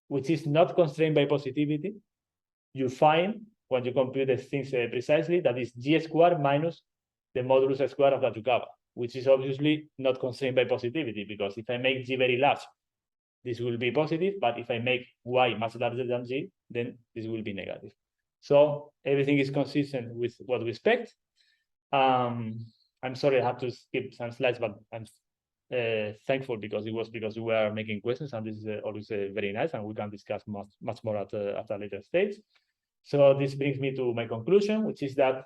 which is not constrained by positivity, you find when you compute the things precisely, that is G squared minus the modulus square of the Yukawa, which is obviously not constrained by positivity, because if I make G very large, this will be positive, but if I make Y much larger than G, then this will be negative. So everything is consistent with what we expect. I'm sorry I have to skip some slides, but I'm thankful because we were making questions, and this is always very nice, and we can discuss much more at a later stage. So this brings me to my conclusion, which is that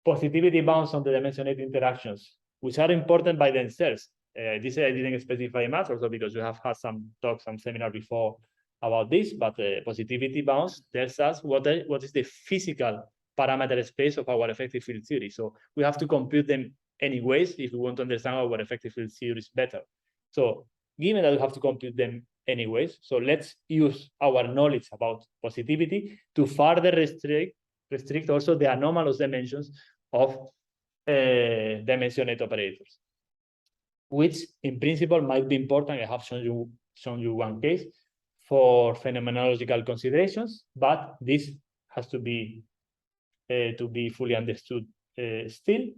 positivity bounds on the dimensionate interactions, which are important by themselves. This I didn't specify much, also because you have had some talks, some seminar before about this, but positivity bounds tells us what is the physical parameter space of our effective field theory. So we have to compute them anyways if we want to understand our effective field theory is better. So given that we have to compute them anyways, so let's use our knowledge about positivity to further restrict also the anomalous dimensions of dimensionate operators, which in principle might be important. I have shown you one case for phenomenological considerations, but this has to be fully understood still.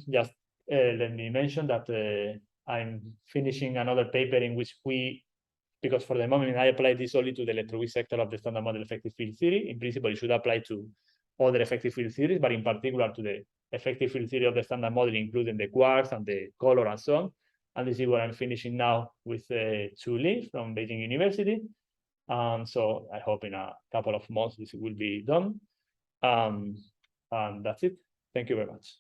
Just let me mention that I'm finishing another paper in which because for the moment I apply this only to the electroweak sector of the standard model effective field theory. In principle, it should apply to other effective field theories, but in particular to the effective field theory of the standard model, including the quarks and the color and so on. And this is what I'm finishing now with Chu Li from Beijing University. So I hope in a couple of months this will be done. And that's it. Thank you very much.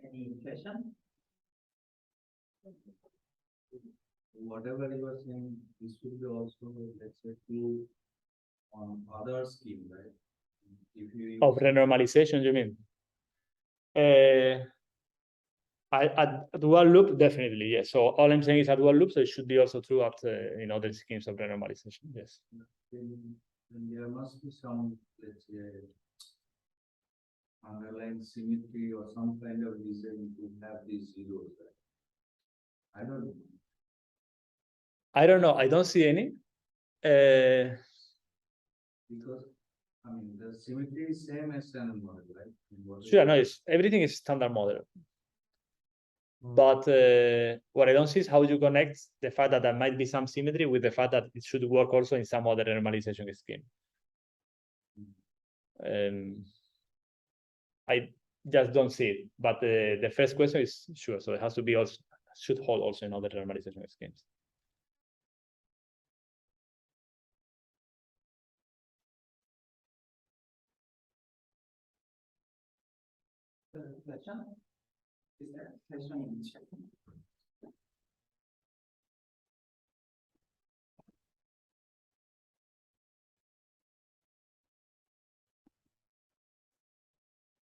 Any question? Whatever you are saying, this will be also, let's say, true on other scheme, right? If you use... Of renormalization, you mean? At dual loop, definitely, yes. So all I'm saying is at dual loop, so it should be also true at in other schemes of renormalization, yes. Then there must be some, let's say, underlying symmetry or some kind of design to have these zeros, right? I don't know. I don't see any. Because I mean the symmetry is same as standard model, right? Sure, no, everything is standard model. But what I don't see is how you connect the fact that there might be some symmetry with the fact that it should work also in some other normalization scheme. I just don't see it. But the first question is sure, so it has to be also should hold also in other normalization schemes. Question? Is there a question in the chat?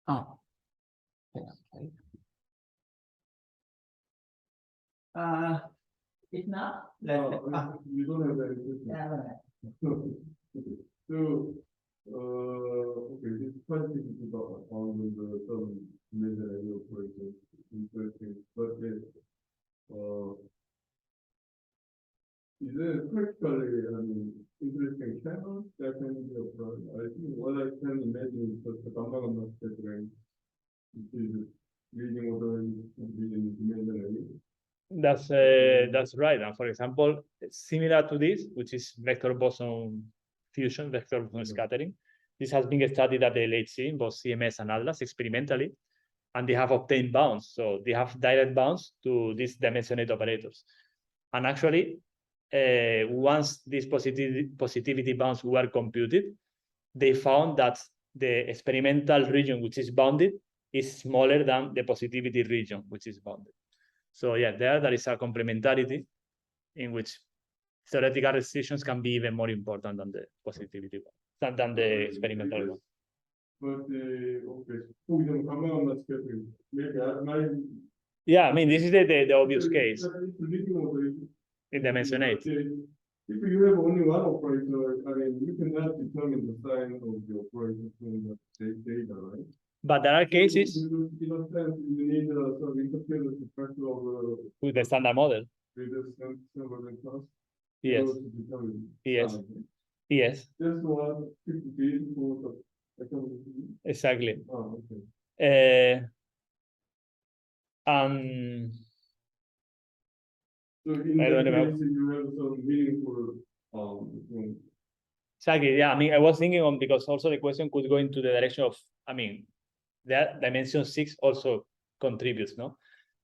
Oh. Okay. If not, let's We don't have any question. So, okay, this question is about on the some major operation, interesting, but is there practically interesting channels that can be applied? I think what I can imagine is that the gamma concentrating is reading order in imaginary. That's right. And for example, similar to this, which is vector boson fusion, vector boson scattering, this has been studied at the LHC in both CMS and Atlas experimentally, and they have obtained bounds. So they have direct bounds to these dimension 8 operators. And actually, once these positivity bounds were computed, they found that the experimental region which is bounded is smaller than the positivity region which is bounded. So yeah, there is a complementarity in which theoretical restrictions can be even more important than the positivity one, than the experimental one. But okay, maybe Yeah, I mean, this is the obvious case reading order. in dimension 8. If you have only one operator, I mean, you cannot determine the sign of the operator from the data, right? But there are cases In a sense, you need some interference factor of with the standard model. with the symbol and class. Yes, To determine Yes. sign. yes, Just one 50 feet for the exactly. oh, okay. So in I don't that know. case, you have some meaningful Exactly. Yeah. I mean, I was thinking on because also the question could go into the direction of, I mean, that dimension 6 also contributes, no?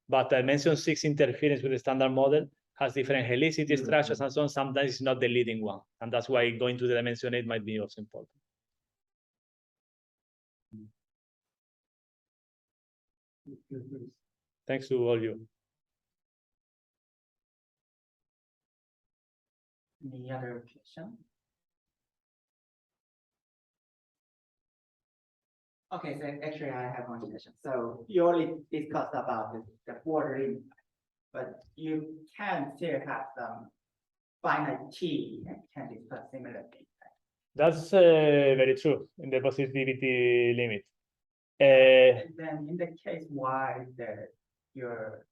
But dimension 6 interference with the standard model has different helicity structures and so on. Sometimes it's not the leading one. And that's why going to the dimension 8 might be also important. Thanks to all you. Any other question? Okay, so actually I have one question. So you already discussed about the border limit, but you can still have some finite t and can discuss similar things. That's very true in the positivity limit. And then in the case why your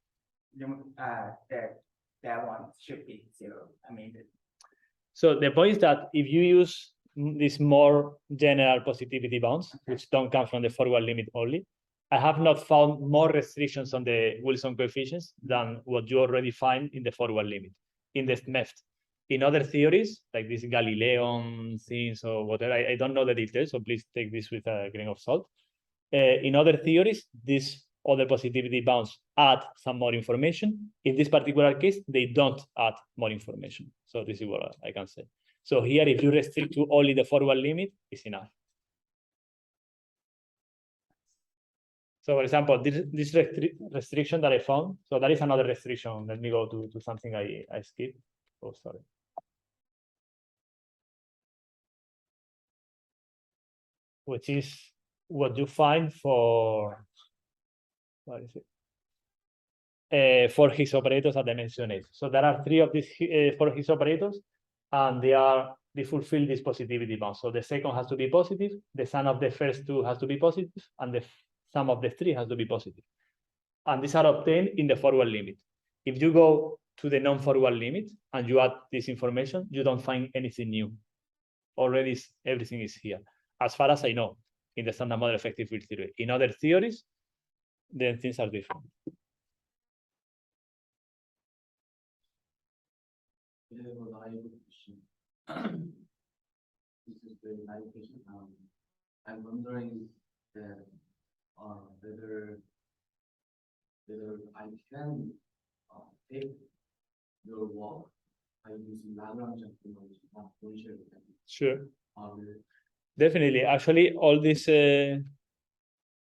that one should be 0. I mean, So the point is that if you use these more general positivity bounds, which don't come from the forward limit only, I have not found more restrictions on the Wilson coefficients than what you already find in the forward limit, in the MEFT. In other theories, like this Galilean things or whatever, I don't know the details, so please take this with a grain of salt. In other theories, these other positivity bounds add some more information. In this particular case, they don't add more information. So this is what I can say. So here, if you restrict to only the forward limit, it's enough. So for example, this restriction that I found, so that is another restriction. Let me go to something I skipped. Oh, sorry. Which is what you find for, what is it? For his operators at dimension 8. So there are 3 of these for his operators, and they fulfill this positivity bound. So the second has to be positive, the sum of the first 2 has to be positive, and the sum of the 3 has to be positive. And these are obtained in the forward limit. If you go to the non-forward limit and you add this information, you don't find anything new. Already everything is here. As far as I know, in the standard model effective field theory. In other theories, then things are different. We have a live question. This is the live question. I'm wondering that whether I can take your work by using Lagrange technology, not Poisson. Sure. Definitely. Actually, all this, I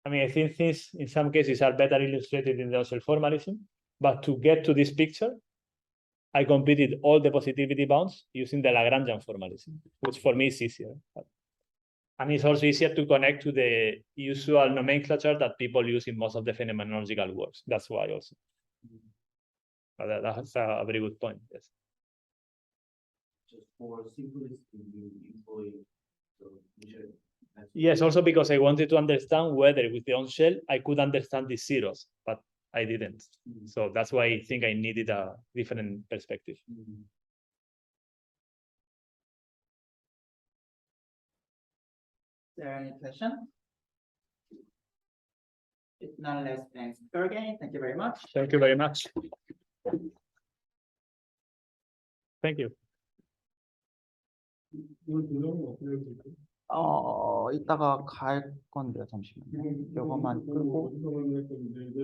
mean, I think things in some cases are better illustrated in the formalism, but to get to this picture, I computed all the positivity bounds using the Lagrangian formalism, which for me is easier. And it's also easier to connect to the usual nomenclature that people use in most of the phenomenological works. That's why also. But that's a very good point, yes. Just for simplicity, you employ the Yes, also because I wanted to understand whether with the on-shell I could understand the zeros, but I didn't. So that's why I think I needed a different perspective. Is there any question? It's none less than speaker again. Thank you very much. Thank you very much. Thank you. 이거 조정은 어떻게 될까요? 이따가 갈 건데요. 잠시만요. 요거만 끄고. 어디서 만날 건지